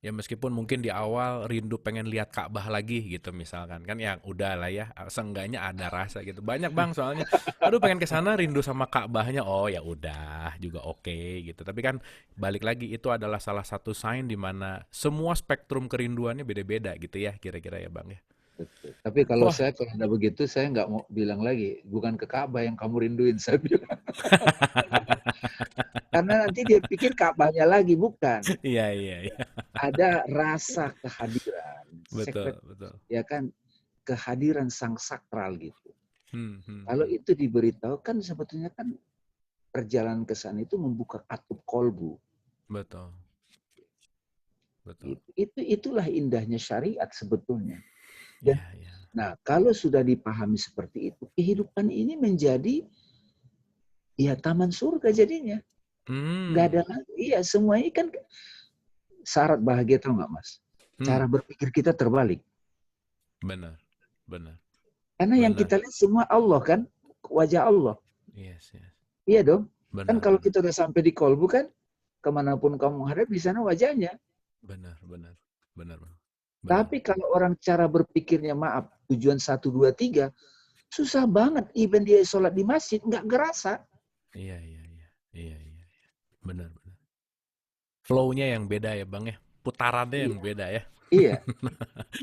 Ya meskipun mungkin di awal rindu pengen lihat Ka'bah lagi gitu misalkan kan ya udah lah ya seenggaknya ada rasa gitu. Banyak Bang soalnya aduh pengen ke sana rindu sama Ka'bahnya. Oh ya udah juga oke gitu. Tapi kan balik lagi itu adalah salah satu sign di mana semua spektrum kerinduannya beda-beda gitu ya kira-kira ya Bang ya. Betul. Tapi kalau Wah, saya kalau ada begitu, saya nggak mau bilang lagi, bukan ke Ka'bah yang kamu rinduin, saya bilang. Karena nanti dia pikir Ka'bahnya lagi, bukan. iya iya iya. Ada rasa kehadiran, Betul, sekret, betul. ya kan, kehadiran sang sakral gitu. Hmm, hmm, Kalau hmm. itu diberitahu kan sebetulnya kan perjalanan ke sana itu membuka katup kolbu. Betul, betul. Itulah indahnya syariat sebetulnya. Dan Iya, iya. nah, kalau sudah dipahami seperti itu, kehidupan ini menjadi ya taman surga jadinya. Nggak Hmm, ada lagi. Iya, semuanya kan syarat bahagia, tahu nggak Mas? hmm. Cara berpikir kita terbalik. Benar, benar, Karena yang benar. kita lihat semua Allah kan, wajah Allah. Yes, yes. Iya dong. Kan Benar, kalau benar. kita udah sampai di kolbu kan, kemanapun kamu hadap di sana wajahnya. Benar, benar. Benar, Bang. Benar. Tapi kalau orang cara berpikirnya maaf, tujuan 1, 2, 3, susah banget. Even dia sholat di masjid, nggak ngerasa. Iya, iya, iya. Iya, iya, iya. Benar, benar. Flow-nya yang beda ya, Bang ya. Putarannya yang Iya, beda ya. iya.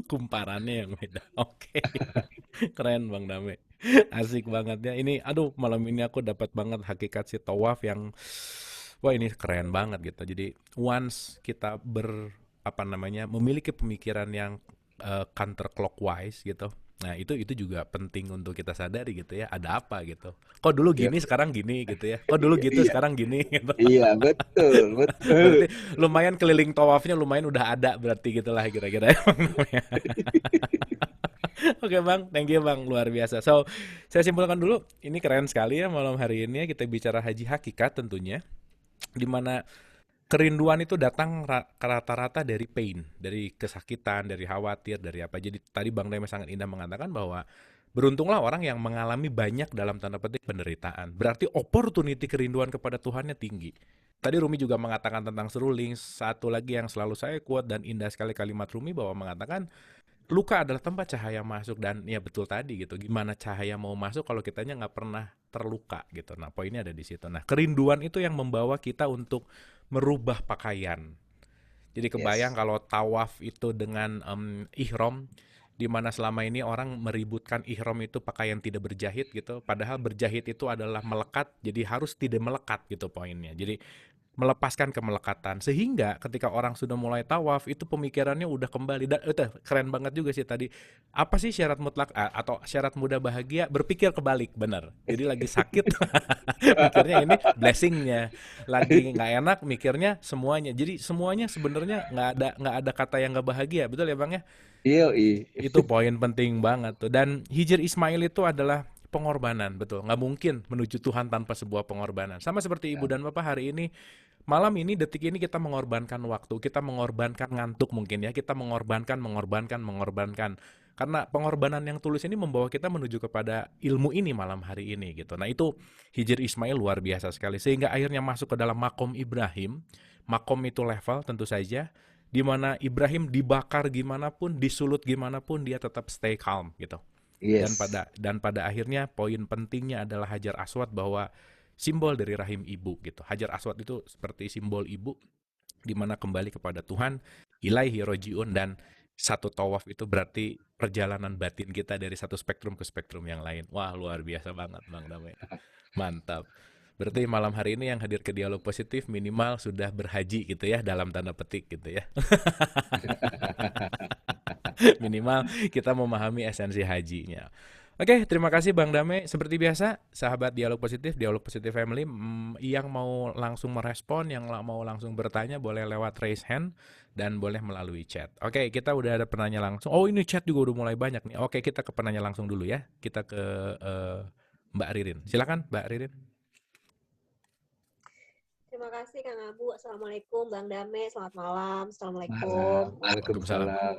Kumparannya yang beda. Oke. Keren Bang Dame. Asik banget ya. Ini aduh malam ini aku dapat banget hakikat si tawaf yang wah ini keren banget gitu. Jadi once kita apa namanya memiliki pemikiran yang counterclockwise gitu. Nah, itu juga penting untuk kita sadari gitu ya. Ada apa gitu. Kok dulu Ya, gini sekarang gini gitu ya. Kok dulu gitu iya, sekarang gini gitu. iya, betul, betul. Berarti lumayan keliling tawafnya lumayan udah ada berarti gitulah kira-kira. Oke Bang, thank you Bang, luar biasa. So, saya simpulkan dulu, ini keren sekali ya malam hari ini ya kita bicara haji hakikat tentunya, di mana kerinduan itu datang rata-rata dari pain, dari kesakitan, dari khawatir, dari apa. Jadi tadi Bang Deme sangat indah mengatakan bahwa beruntunglah orang yang mengalami banyak dalam tanda petik penderitaan. Berarti opportunity kerinduan kepada Tuhannya tinggi. Tadi Rumi juga mengatakan tentang seruling, satu lagi yang selalu saya quote dan indah sekali kalimat Rumi bahwa mengatakan luka adalah tempat cahaya masuk dan ya betul tadi gitu. Gimana cahaya mau masuk kalau kitanya nggak pernah terluka gitu. Nah poinnya ada di situ. Nah kerinduan itu yang membawa kita untuk merubah pakaian. Jadi kebayang Yes. kalau tawaf itu dengan ihram, di mana selama ini orang meributkan ihram itu pakaian tidak berjahit gitu. Padahal berjahit itu adalah melekat, jadi harus tidak melekat gitu poinnya. Jadi melepaskan kemelekatan sehingga ketika orang sudah mulai tawaf itu pemikirannya udah kembali dan itu keren banget juga sih tadi apa sih syarat mutlak atau syarat mudah bahagia berpikir kebalik benar jadi lagi sakit mikirnya ini blessingnya lagi nggak enak mikirnya semuanya jadi semuanya sebenarnya nggak ada kata yang nggak bahagia betul ya bang ya Iya, itu poin penting banget tuh. Dan Hijr Ismail itu adalah pengorbanan, betul. Nggak mungkin menuju Tuhan tanpa sebuah pengorbanan. Sama seperti ibu dan bapak hari ini, malam ini, detik ini kita mengorbankan waktu, kita mengorbankan ngantuk mungkin ya, kita mengorbankan. Karena pengorbanan yang tulus ini membawa kita menuju kepada ilmu ini malam hari ini gitu. Nah itu Hijr Ismail luar biasa sekali. Sehingga akhirnya masuk ke dalam makom Ibrahim. Makom itu level tentu saja di mana Ibrahim dibakar gimana pun, disulut gimana pun dia tetap stay calm gitu. yes. Dan pada akhirnya poin pentingnya adalah Hajar Aswad bahwa simbol dari rahim ibu gitu. Hajar Aswad itu seperti simbol ibu di mana kembali kepada Tuhan, ilaihi rojiun dan satu tawaf itu berarti perjalanan batin kita dari satu spektrum ke spektrum yang lain. Wah, luar biasa banget Bang Damai. Mantap. Berarti malam hari ini yang hadir ke dialog positif minimal sudah berhaji gitu ya dalam tanda petik gitu ya. Minimal kita memahami esensi hajinya. Oke, terima kasih Bang Dame. Seperti biasa, sahabat Dialog Positif Family, yang mau langsung merespon, yang mau langsung bertanya, boleh lewat raise hand dan boleh melalui chat. Oke, kita udah ada penanya langsung. Oh, ini chat juga udah mulai banyak nih. Oke, kita ke penanya langsung dulu ya. Kita ke Mbak Ririn. Silakan, Mbak Ririn. Terima kasih Kang Abu. Assalamualaikum Bang Dame. Selamat malam. Malam. Assalamualaikum. Waalaikumsalam. Waalaikumsalam.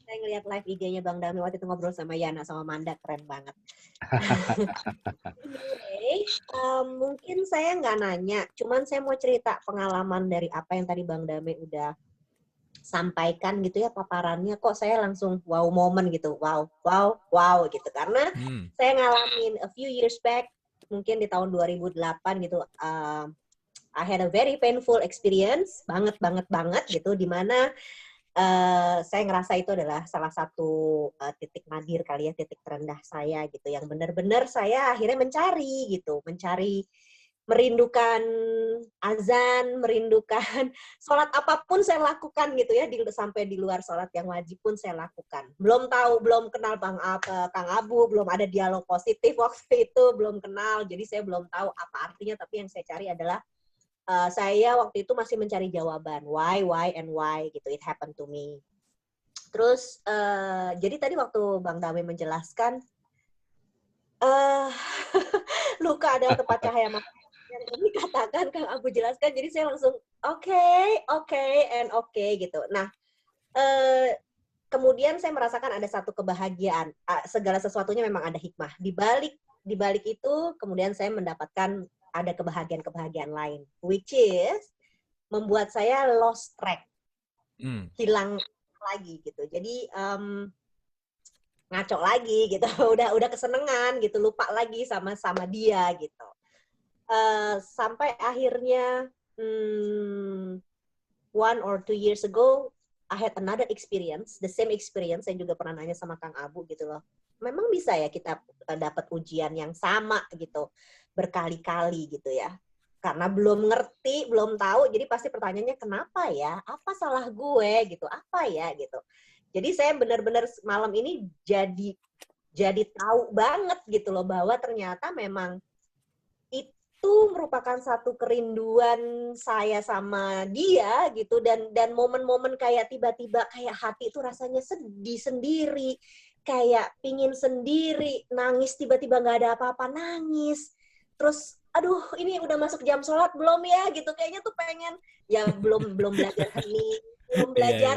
Saya ngeliat live IG-nya Bang Dame waktu itu ngobrol sama Yana sama Manda, keren banget. Anyway, Mungkin saya nggak nanya, cuman saya mau cerita pengalaman dari apa yang tadi Bang Dame udah sampaikan gitu ya paparannya. Kok saya langsung wow moment gitu, wow gitu. Karena saya ngalamin a few years back, mungkin di tahun 2008 gitu, I had a very painful experience, banget gitu, di mana saya ngerasa itu adalah salah satu titik nadir kali ya, titik terendah saya gitu, yang benar-benar saya akhirnya mencari merindukan azan, merindukan sholat apapun saya lakukan gitu ya, sampai di luar sholat yang wajib pun saya lakukan. Belum kenal Kang Abu, belum ada dialog positif waktu itu, belum kenal, jadi saya belum tahu apa artinya, tapi yang saya cari adalah saya waktu itu masih mencari jawaban, why, gitu, it happened to me. Terus, jadi tadi waktu Bang Dame menjelaskan, luka adalah tempat cahaya yang dikatakan Kang Abu jelaskan, jadi saya langsung, oke, gitu. Nah, kemudian saya merasakan ada satu kebahagiaan, segala sesuatunya memang ada hikmah. Di balik itu, kemudian saya mendapatkan ada kebahagiaan lain, which is membuat saya lost track, hilang lagi gitu. Jadi ngaco lagi gitu, udah kesenengan gitu, lupa lagi sama dia gitu. Sampai akhirnya 1 or 2 years ago, I had another experience, the same experience. Saya juga pernah nanya sama Kang Abu gitu loh. Memang bisa ya kita dapat ujian yang sama gitu berkali-kali gitu ya. Karena belum ngerti, belum tahu, jadi pasti pertanyaannya kenapa ya? Apa salah gue gitu? Apa ya gitu. Jadi saya benar-benar malam ini jadi tahu banget gitu loh bahwa ternyata memang itu merupakan satu kerinduan saya sama dia gitu, dan momen-momen kayak tiba-tiba kayak hati itu rasanya sedih sendiri, kayak pingin sendiri, nangis tiba-tiba nggak ada apa-apa, nangis. Terus, aduh ini udah masuk jam sholat belum ya gitu, kayaknya tuh pengen, ya belum belajar hening, belum belajar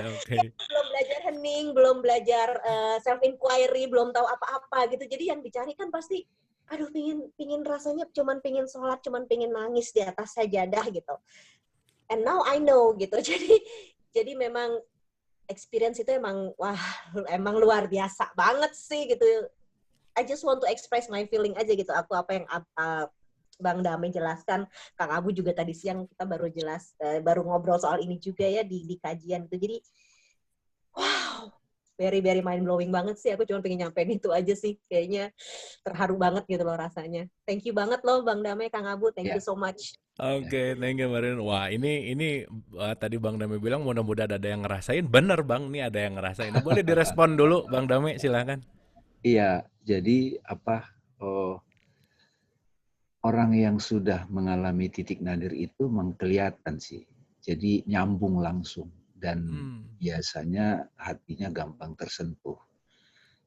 hening, belum belajar self inquiry, belum tahu apa-apa gitu. Jadi yang dicari kan pasti, aduh pingin rasanya cuman pingin sholat, cuman pingin nangis di atas sajadah gitu. And now I know gitu. Jadi memang experience itu emang luar biasa banget sih gitu. I just want to express my feeling aja gitu. Aku apa yang Bang Dame jelaskan, Kang Abu juga tadi siang kita baru ngobrol soal ini juga ya di kajian itu. Jadi wow, very mind blowing banget sih. Aku cuma pengen nyampein itu aja sih. Kayaknya terharu banget gitu loh rasanya. Thank you banget loh Bang Dame, Kang Abu. Thank you so much. Oke, thank you Marin. Wah, ini tadi Bang Dame bilang mudah-mudahan ada yang ngerasain. Bener Bang, nih ada yang ngerasain. Boleh direspon dulu Bang Dame, silakan. Iya, jadi orang yang sudah mengalami titik nadir itu memang kelihatan sih. Jadi nyambung langsung dan biasanya hatinya gampang tersentuh.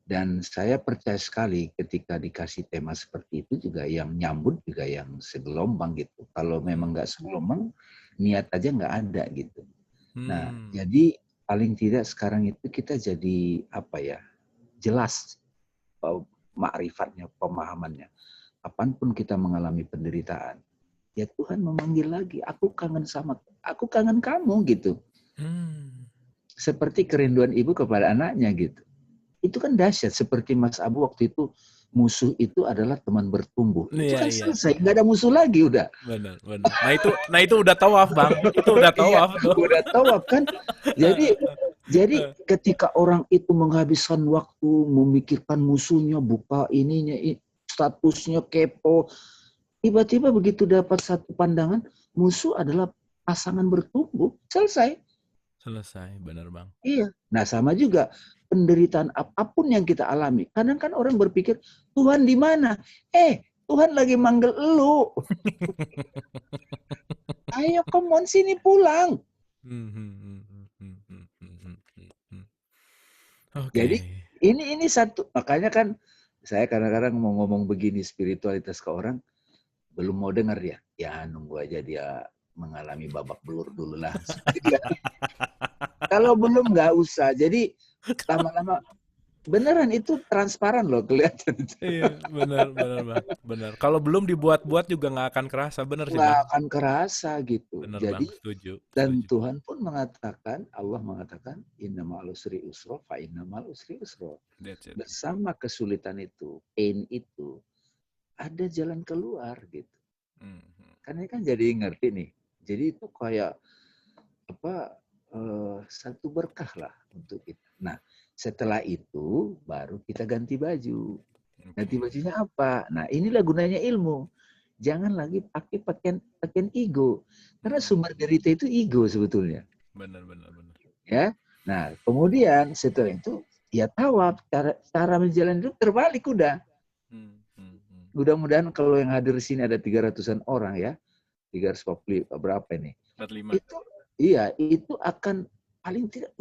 Dan saya percaya sekali ketika dikasih tema seperti itu juga yang nyambut juga yang segelombang gitu. Kalau memang nggak segelombang, niat aja nggak ada gitu. Nah, jadi paling tidak sekarang itu kita jadi jelas makrifatnya, pemahamannya. Kapanpun kita mengalami penderitaan, ya Tuhan memanggil lagi, aku kangen kamu gitu. Seperti kerinduan ibu kepada anaknya gitu. Itu kan dahsyat, seperti Mas Abu waktu itu, musuh itu adalah teman bertumbuh. Itu kan selesai, nggak ada musuh lagi udah. Benar. Nah itu udah tawaf Bang, itu udah tawaf. Udah tawaf kan. Jadi ketika orang itu menghabiskan waktu memikirkan musuhnya, buka ininya, statusnya kepo, tiba-tiba begitu dapat satu pandangan, musuh adalah pasangan bertumbuh, selesai, benar Bang. Iya. Nah sama juga penderitaan apapun yang kita alami. Kadang kan orang berpikir Tuhan di mana? Tuhan lagi manggil elu. Ayo come on sini pulang. Jadi ini satu, makanya kan saya kadang-kadang mau ngomong begini spiritualitas ke orang, belum mau dengar dia. Ya nunggu aja dia mengalami babak belur dulu lah. Kalau belum nggak usah. Jadi lama-lama Beneran itu transparan loh kelihatan. Iya, benar, benar bang, benar. Kalau belum dibuat-buat juga nggak akan kerasa, benar sih Nggak bang. akan kerasa gitu. Benar bang, Jadi setuju, dan setuju. Tuhan pun mengatakan, Allah mengatakan, inna ma'al usri usra, fa inna ma'al usri usra. That's it. Bersama kesulitan itu, pain itu, ada jalan keluar gitu. Karena kan jadi ngerti nih. Jadi itu kayak apa satu berkah lah untuk kita. Nah, setelah itu baru kita ganti baju. Ganti bajunya apa? Nah, inilah gunanya ilmu. Jangan lagi pakai pakaian ego. Karena sumber derita itu ego sebetulnya. Benar, benar, benar. Ya. Nah, kemudian setelah itu ya tawaf, cara menjalani hidup terbalik udah. Mudah-mudahan kalau yang hadir di sini ada 300-an orang ya. 340 berapa ini? 45. Itu iya, itu akan paling tidak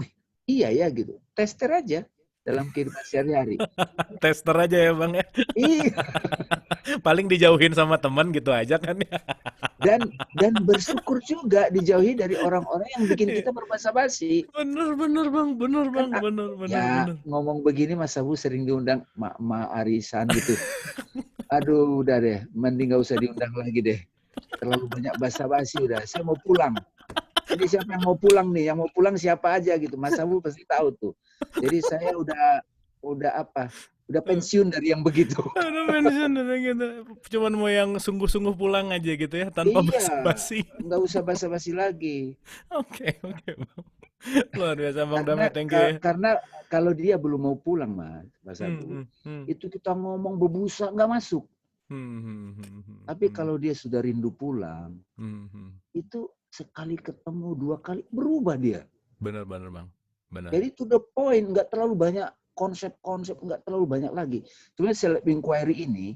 iya ya gitu. Tester aja dalam kehidupan sehari-hari. Tester aja ya bang ya. Iya. Paling dijauhin sama teman gitu aja kan ya. Dan bersyukur juga dijauhi dari orang-orang yang bikin kita berbasa-basi. Bener bang, bener bang, Kan, bener. ngomong begini Mas Abu sering diundang ma arisan gitu. Aduh udah deh, mending gak usah diundang lagi deh. Terlalu banyak basa-basi udah. Saya mau pulang. Jadi siapa yang mau pulang nih? Yang mau pulang siapa aja gitu. Mas Abu pasti tahu tuh. Jadi saya udah apa? Udah pensiun dari yang begitu. Udah pensiun udah gitu. Cuman mau yang sungguh-sungguh pulang aja gitu ya, tanpa Iya, basa-basi. nggak usah basa-basi lagi. Oke, bang. Luar biasa bang Dame, thank you ya. Karena kalau dia belum mau pulang Mas Abu, itu kita ngomong berbusa nggak masuk. Tapi kalau dia sudah rindu pulang, itu sekali ketemu 2 kali berubah dia. Benar bang. Benar. Jadi to the point, nggak terlalu banyak konsep-konsep, nggak terlalu banyak lagi. Sebenarnya self inquiry ini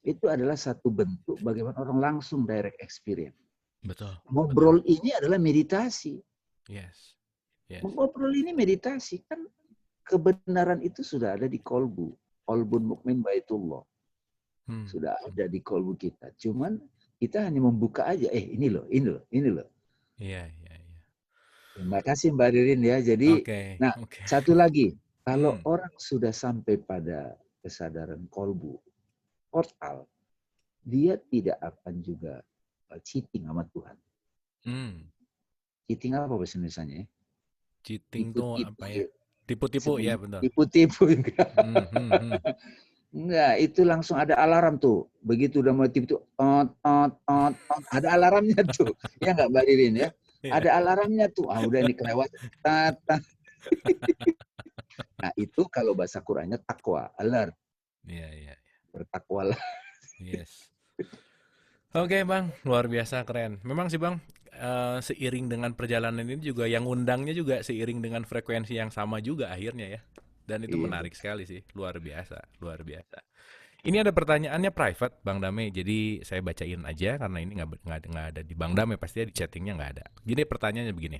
itu adalah satu bentuk bagaimana orang langsung direct experience. Betul. Ngobrol ini adalah meditasi. Yes. Ngobrol ini meditasi kan kebenaran itu sudah ada di kolbu. Kolbun mukmin baitullah. Sudah ada di kolbu kita. Cuman kita hanya membuka aja. Ini loh. Iya. Terima kasih Mbak Ririn ya. Jadi, satu lagi. Kalau orang sudah sampai pada kesadaran kolbu, portal, dia tidak akan juga cheating sama Tuhan. Cheating apa bahasa Indonesianya? Cheating tuh apa ya? Tipu-tipu ya benar. Tipu-tipu enggak. Enggak, itu langsung ada alarm tuh. Begitu udah mau tipu tuh, ada alarmnya tuh. Ya enggak Mbak Ririn ya? Ada alarmnya tuh. Udah ini kelewat. Nah, itu kalau bahasa Qur'annya takwa, alert. Iya. Bertakwalah. Yes. Oke bang, luar biasa keren. Memang sih bang, seiring dengan perjalanan ini juga yang undangnya juga seiring dengan frekuensi yang sama juga akhirnya ya. Dan itu menarik sekali sih, luar biasa. Ini ada pertanyaannya private Bang Dame, jadi saya bacain aja karena ini nggak ada di Bang Dame, pastinya di chattingnya nggak ada. Gini pertanyaannya begini.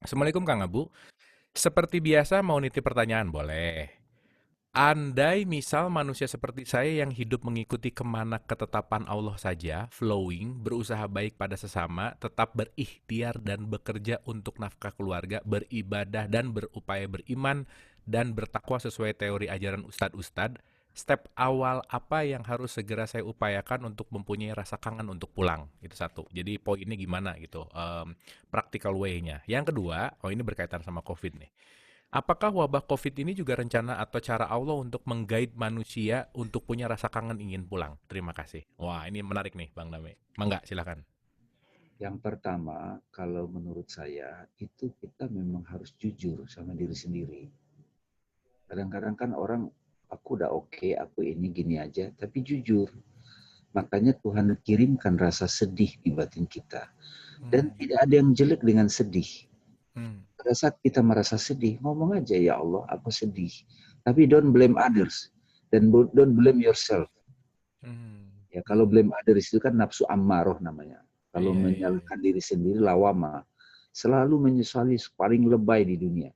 Assalamualaikum Kang Abu. Seperti biasa mau nitip pertanyaan boleh. Andai misal manusia seperti saya yang hidup mengikuti kemana ketetapan Allah saja, flowing, berusaha baik pada sesama, tetap berikhtiar dan bekerja untuk nafkah keluarga, beribadah dan berupaya beriman, dan bertakwa sesuai teori ajaran ustadz-ustadz, step awal apa yang harus segera saya upayakan untuk mempunyai rasa kangen untuk pulang? Itu satu. Jadi poinnya gimana gitu, practical way-nya. Yang kedua, ini berkaitan sama COVID nih. Apakah wabah COVID ini juga rencana atau cara Allah untuk mengguide manusia untuk punya rasa kangen ingin pulang? Terima kasih. Wah, ini menarik nih Bang Dame. Mangga, silakan. Yang pertama, kalau menurut saya, itu kita memang harus jujur sama diri sendiri. Kadang-kadang kan orang, aku udah oke, aku ini gini aja, tapi jujur. Makanya Tuhan kirimkan rasa sedih di batin kita. Dan tidak ada yang jelek dengan sedih. Pada saat kita merasa sedih, ngomong aja, ya Allah, aku sedih. Tapi don't blame others. Dan don't blame yourself. Ya, kalau blame others itu kan nafsu ammaroh namanya. Kalau menyalahkan diri sendiri, lawama. Selalu menyesali paling lebay di dunia.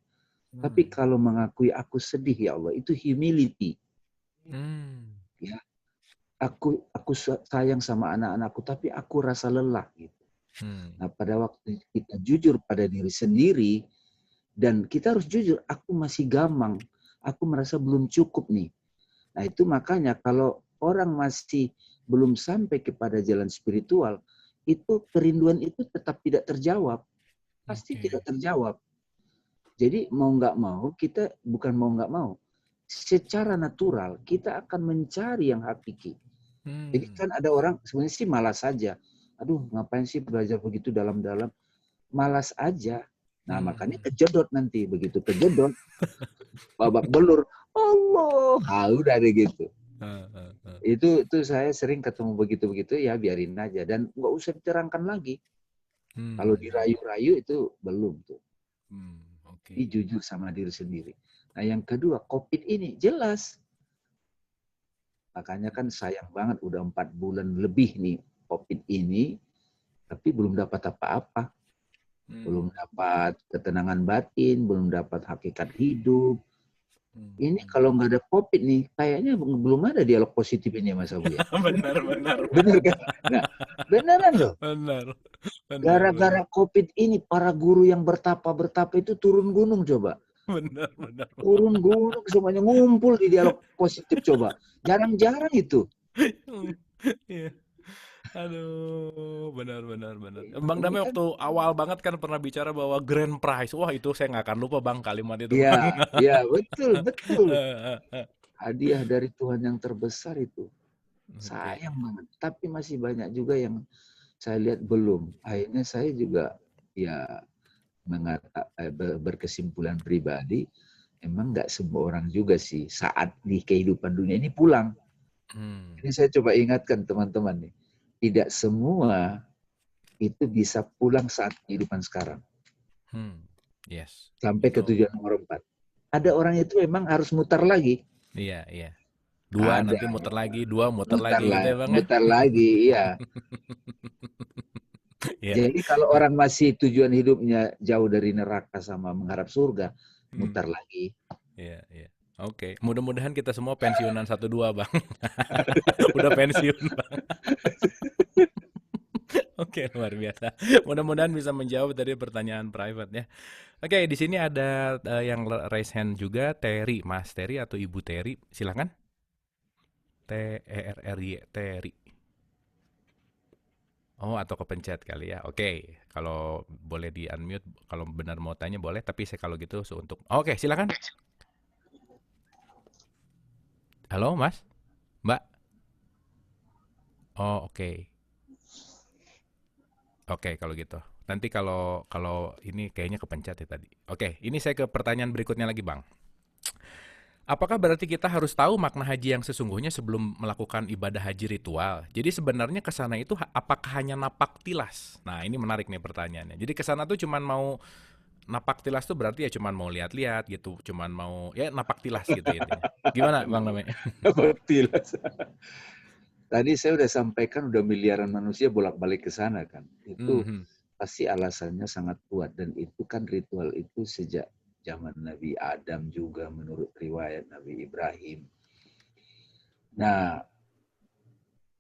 Tapi kalau mengakui aku sedih, ya Allah, itu humility. Ya, aku sayang sama anak-anakku, tapi aku rasa lelah. Gitu. Nah, pada waktu kita jujur pada diri sendiri, dan kita harus jujur, aku masih gamang, aku merasa belum cukup nih. Nah itu makanya kalau orang masih belum sampai kepada jalan spiritual, itu kerinduan itu tetap tidak terjawab. Pasti tidak terjawab. Jadi mau nggak mau, kita bukan mau nggak mau. Secara natural, kita akan mencari yang hakiki. Jadi kan ada orang sebenarnya sih malas saja. Aduh, ngapain sih belajar begitu dalam-dalam? Malas aja. Nah, makanya kejedot nanti. Begitu kejedot, babak belur. Allah, udah deh gitu. Itu saya sering ketemu begitu-begitu, ya biarin aja. Dan nggak usah diterangkan lagi. Kalau dirayu-rayu itu belum tuh. Jadi jujur sama diri sendiri. Nah, yang kedua, COVID ini jelas. Makanya kan sayang banget udah 4 bulan lebih nih COVID ini, tapi belum dapat apa-apa. Belum dapat ketenangan batin, belum dapat hakikat hidup. Ini kalau nggak ada COVID nih, kayaknya belum ada dialog positif ini Mas Abu ya. Benar. Benar kan? Nah, beneran loh. Benar. Gara-gara COVID ini, para guru yang bertapa-bertapa itu turun gunung coba. Benar. Turun gunung, semuanya ngumpul di dialog positif coba. Jarang-jarang itu. Iya. Aduh, benar. Bang Damai waktu awal banget kan pernah bicara bahwa grand prize. Wah, itu saya nggak akan lupa Bang kalimat itu. Iya, betul. Hadiah dari Tuhan yang terbesar itu. Sayang banget. Tapi masih banyak juga yang saya lihat belum. Akhirnya saya juga ya berkesimpulan pribadi, emang nggak semua orang juga sih saat di kehidupan dunia ini pulang. Ini saya coba ingatkan teman-teman nih. Tidak semua itu bisa pulang saat kehidupan sekarang. Yes. Sampai ke tujuan nomor 4. Ada orang itu memang harus mutar lagi. Iya. 2 nanti muter lagi, 2 muter lagi gitu ya Bang ya? Mutar lagi, iya. Jadi kalau orang masih tujuan hidupnya jauh dari neraka sama mengharap surga, mutar lagi. Iya. Oke, mudah-mudahan kita semua pensiunan 1-2 Bang. Udah pensiun Bang. Oke, luar biasa. Mudah-mudahan bisa menjawab tadi pertanyaan private ya. Oke, di sini ada yang raise hand juga, Terry, Mas Terry atau Ibu Terry, silakan. Terry, Terry. Oh, atau kepencet kali ya. Oke, kalau boleh di unmute, kalau benar mau tanya boleh. Tapi saya kalau gitu untuk. Oke, silakan. Halo, Mas, Mbak. Oh, oke. Oke, kalau gitu. Nanti kalau ini kayaknya kepencet ya tadi. Oke, ini saya ke pertanyaan berikutnya lagi, Bang. Apakah berarti kita harus tahu makna haji yang sesungguhnya sebelum melakukan ibadah haji ritual? Jadi sebenarnya ke sana itu apakah hanya napak tilas? Nah, ini menarik nih pertanyaannya. Jadi ke sana tuh cuman mau napak tilas tuh berarti ya cuman mau lihat-lihat gitu, cuman mau ya napak tilas gitu intinya. Gimana, Bang namanya? Napak tilas. Tadi saya udah sampaikan udah miliaran manusia bolak-balik ke sana kan. Itu pasti alasannya sangat kuat dan itu kan ritual itu sejak zaman Nabi Adam juga menurut riwayat Nabi Ibrahim. Nah,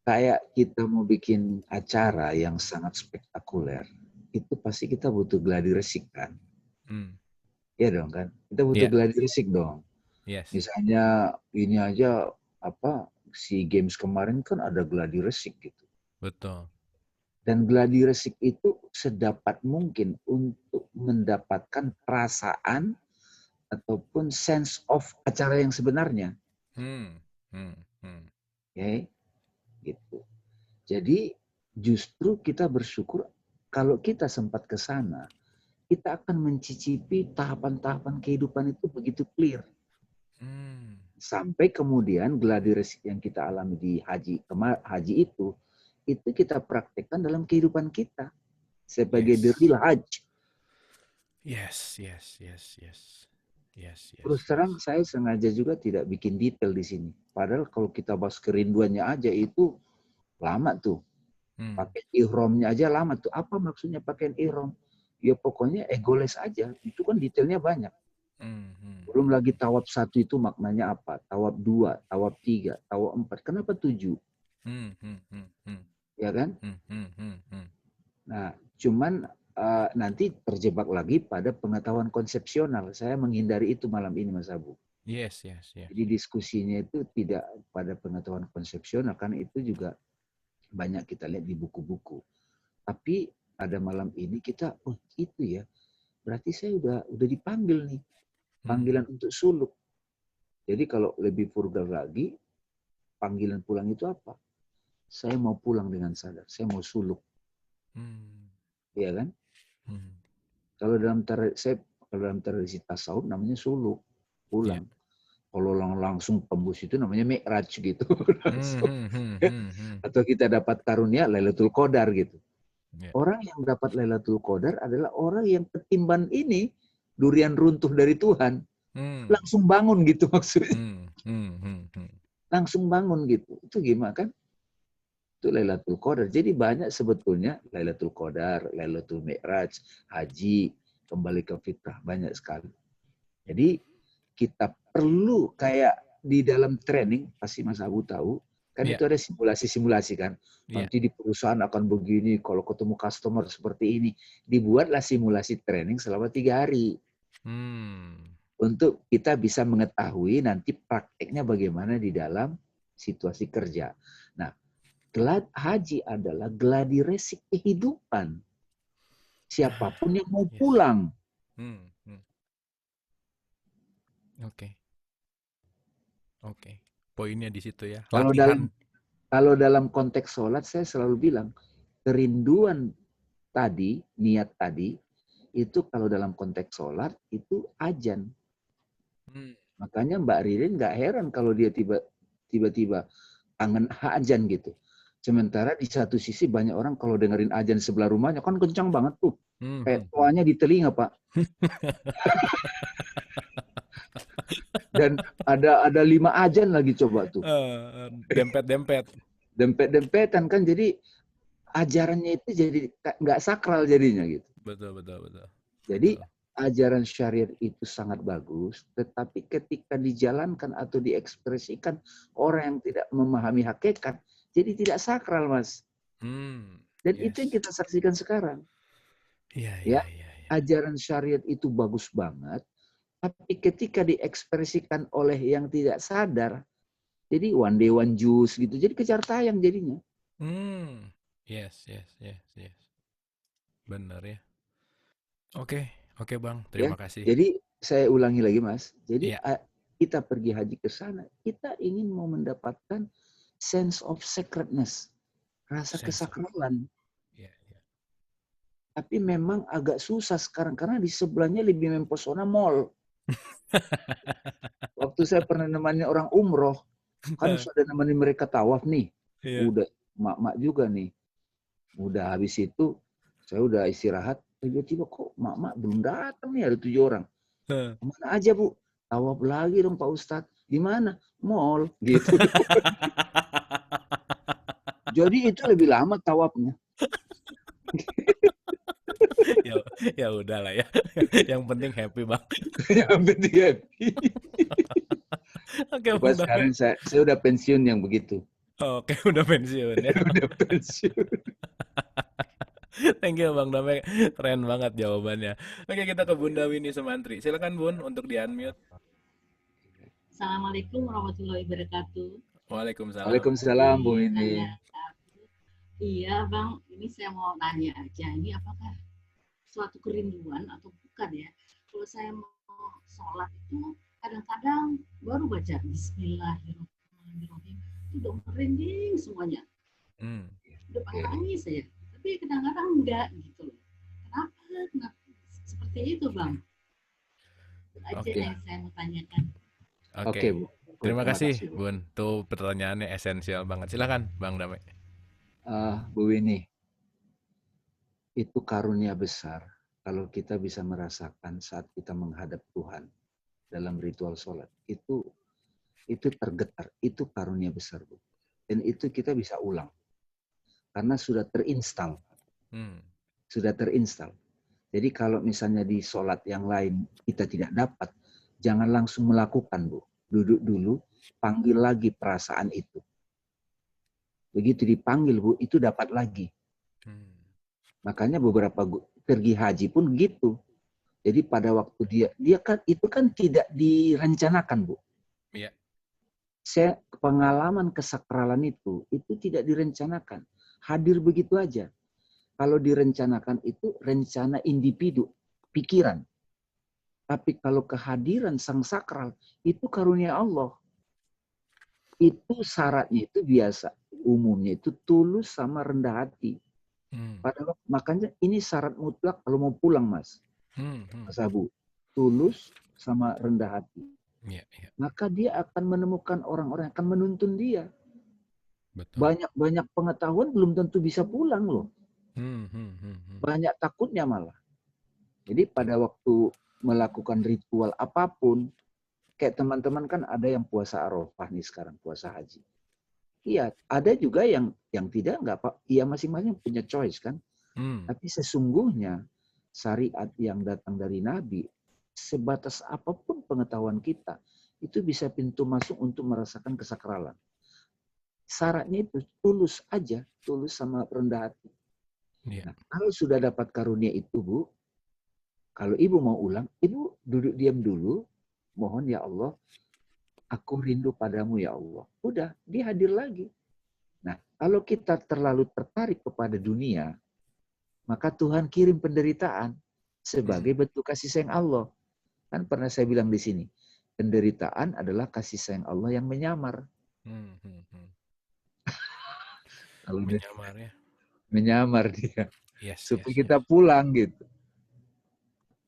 kayak kita mau bikin acara yang sangat spektakuler, itu pasti kita butuh gladi resik kan? Iya dong kan? Kita butuh gladi resik dong. Yes. Misalnya ini aja SEA Games kemarin kan ada gladi resik gitu. Betul. Dan gladi resik itu sedapat mungkin untuk mendapatkan perasaan ataupun sense of acara yang sebenarnya. Okay? Gitu. Jadi justru kita bersyukur kalau kita sempat ke sana, kita akan mencicipi tahapan-tahapan kehidupan itu begitu clear. Sampai kemudian gladi resik yang kita alami di haji itu kita praktekkan dalam kehidupan kita sebagai the real hajj. Yes. Terus terang saya sengaja juga tidak bikin detail di sini. Padahal kalau kita bahas kerinduannya aja itu lama tuh. Pakai ihramnya aja lama tuh. Apa maksudnya pakaian ihram? Ya pokoknya egoles aja. Itu kan detailnya banyak. Belum lagi tawaf 1 itu maknanya apa? Tawaf 2, tawaf 3, tawaf 4. Kenapa 7? Ya kan? Nah, cuman nanti terjebak lagi pada pengetahuan konsepsional. Saya menghindari itu malam ini, Mas Abu. Yes, yes, yes. Jadi diskusinya itu tidak pada pengetahuan konsepsional, kan itu juga banyak kita lihat di buku-buku. Tapi pada malam ini kita, oh itu ya, berarti saya udah dipanggil nih, panggilan untuk suluk. Jadi kalau lebih vulgar lagi, panggilan pulang itu apa? Saya mau pulang dengan sadar, saya mau suluk. Iya kan? Kalau dalam tradisi tasawuf namanya suluk, pulang. Kalau langsung tembus itu namanya mi'raj gitu. Atau kita dapat karunia Lailatul Qadar gitu. Orang yang dapat Lailatul Qadar adalah orang yang ketimban ini durian runtuh dari Tuhan. Langsung bangun gitu maksudnya. Langsung bangun gitu. Itu gimana kan? Itu Lailatul Qadar. Jadi banyak sebetulnya Lailatul Qadar, Lailatul Mi'raj, haji, kembali ke fitrah, banyak sekali. Jadi kita perlu kayak di dalam training, pasti Mas Abu tahu, kan itu ada simulasi-simulasi kan. Nanti di perusahaan akan begini, kalau ketemu customer seperti ini. Dibuatlah simulasi training selama 3 hari. Untuk kita bisa mengetahui nanti prakteknya bagaimana di dalam situasi kerja. Nah, haji adalah gladi resik kehidupan. Siapapun yang mau pulang. Oke. Poinnya di situ ya. Kalau dalam konteks sholat, saya selalu bilang, kerinduan tadi, niat tadi, itu kalau dalam konteks sholat, itu ajan. Makanya Mbak Ririn nggak heran kalau dia tiba-tiba kangen ajan gitu. Sementara di satu sisi banyak orang kalau dengerin ajan sebelah rumahnya, kan kencang banget tuh. Kayak toanya di telinga, Pak. Dan ada 5 ajan lagi coba tuh. Dempet-dempetan kan, jadi ajarannya itu jadi nggak sakral jadinya gitu. Betul. Jadi ajaran syariat itu sangat bagus, tetapi ketika dijalankan atau diekspresikan orang yang tidak memahami hakikat, jadi tidak sakral, Mas. Dan itu yang kita saksikan sekarang. Ya, ajaran syariat itu bagus banget, tapi ketika diekspresikan oleh yang tidak sadar, jadi one day one juice gitu, jadi kejar tayang jadinya. Yes. Benar ya. Oke Bang, terima kasih. Jadi saya ulangi lagi Mas, jadi kita pergi haji ke sana, kita ingin mau mendapatkan sense of sacredness, rasa kesakralan. Tapi memang agak susah sekarang karena di sebelahnya lebih mempesona mall. Waktu saya pernah nemani orang umroh, kan sudah nemani mereka tawaf nih. Udah mak-mak juga nih. Udah habis itu saya udah istirahat, tiba-tiba kok mak-mak belum datang nih, ada 7 orang. Kemana aja Bu? Tawaf lagi dong Pak Ustadz. Di mana? Mall gitu. Jadi itu lebih lama tawafnya. Ya udahlah ya. Yang penting happy Bang. Yang penting happy. Oke, Bang, sekarang saya udah pensiun yang begitu. Oke, udah pensiun ya. Udah pensiun. Thank you Bang Damai, keren banget jawabannya. Oke, kita ke Bunda Winnie Sumantri. Silakan Bun untuk di-unmute. Assalamualaikum warahmatullahi wabarakatuh. Waalaikumsalam. Waalaikumsalam Bu Winnie. Iya Bang, ini saya mau nanya aja, ini apakah suatu kerinduan atau bukan ya? Kalau saya mau sholat itu kadang-kadang baru baca Bismillahirrahmanirrahim, itu udah merinding semuanya. Udah pengen nangis saya. Tapi kadang-kadang enggak gitu loh. Kenapa seperti itu Bang? Itu aja yang saya mau tanyakan. Oke, Bu. Terima kasih Bun. Tuh pertanyaannya esensial banget. Silakan Bang Damai. Bu Winnie, itu karunia besar kalau kita bisa merasakan saat kita menghadap Tuhan dalam ritual sholat. Itu tergetar, itu karunia besar Bu. Dan itu kita bisa ulang. Karena sudah terinstal. Sudah terinstal. Jadi kalau misalnya di sholat yang lain kita tidak dapat, jangan langsung melakukan Bu. Duduk dulu, panggil lagi perasaan itu. Begitu dipanggil Bu, itu dapat lagi. Makanya beberapa pergi haji pun gitu. Jadi pada waktu dia kan itu kan tidak direncanakan, Bu. Iya. Saya pengalaman kesakralan itu tidak direncanakan. Hadir begitu aja. Kalau direncanakan itu rencana individu, pikiran. Tapi kalau kehadiran sang sakral itu karunia Allah. Itu syaratnya itu biasa. Umumnya itu tulus sama rendah hati. Makanya ini syarat mutlak kalau mau pulang, Mas. Mas Abu, tulus sama rendah hati. Maka dia akan menemukan orang-orang yang akan menuntun dia. Banyak pengetahuan belum tentu bisa pulang loh. Banyak takutnya malah. Jadi pada waktu melakukan ritual apapun, kayak teman-teman kan ada yang puasa Arafah nih sekarang, puasa haji. Iya, ada juga yang tidak, nggak apa. Iya, masing-masing punya choice kan. Tapi sesungguhnya syariat yang datang dari Nabi, sebatas apapun pengetahuan kita, itu bisa pintu masuk untuk merasakan kesakralan. Syaratnya itu tulus aja, tulus sama rendah hati. Nah, kalau sudah dapat karunia itu, Bu, kalau Ibu mau ulang, Ibu duduk diam dulu, mohon ya Allah, aku rindu padamu ya Allah. Udah, dia hadir lagi. Nah, kalau kita terlalu tertarik kepada dunia, maka Tuhan kirim penderitaan sebagai bentuk kasih sayang Allah. Kan pernah saya bilang di sini, penderitaan adalah kasih sayang Allah yang menyamar. Kalau Menyamar ya. Menyamar dia. Supaya kita pulang gitu.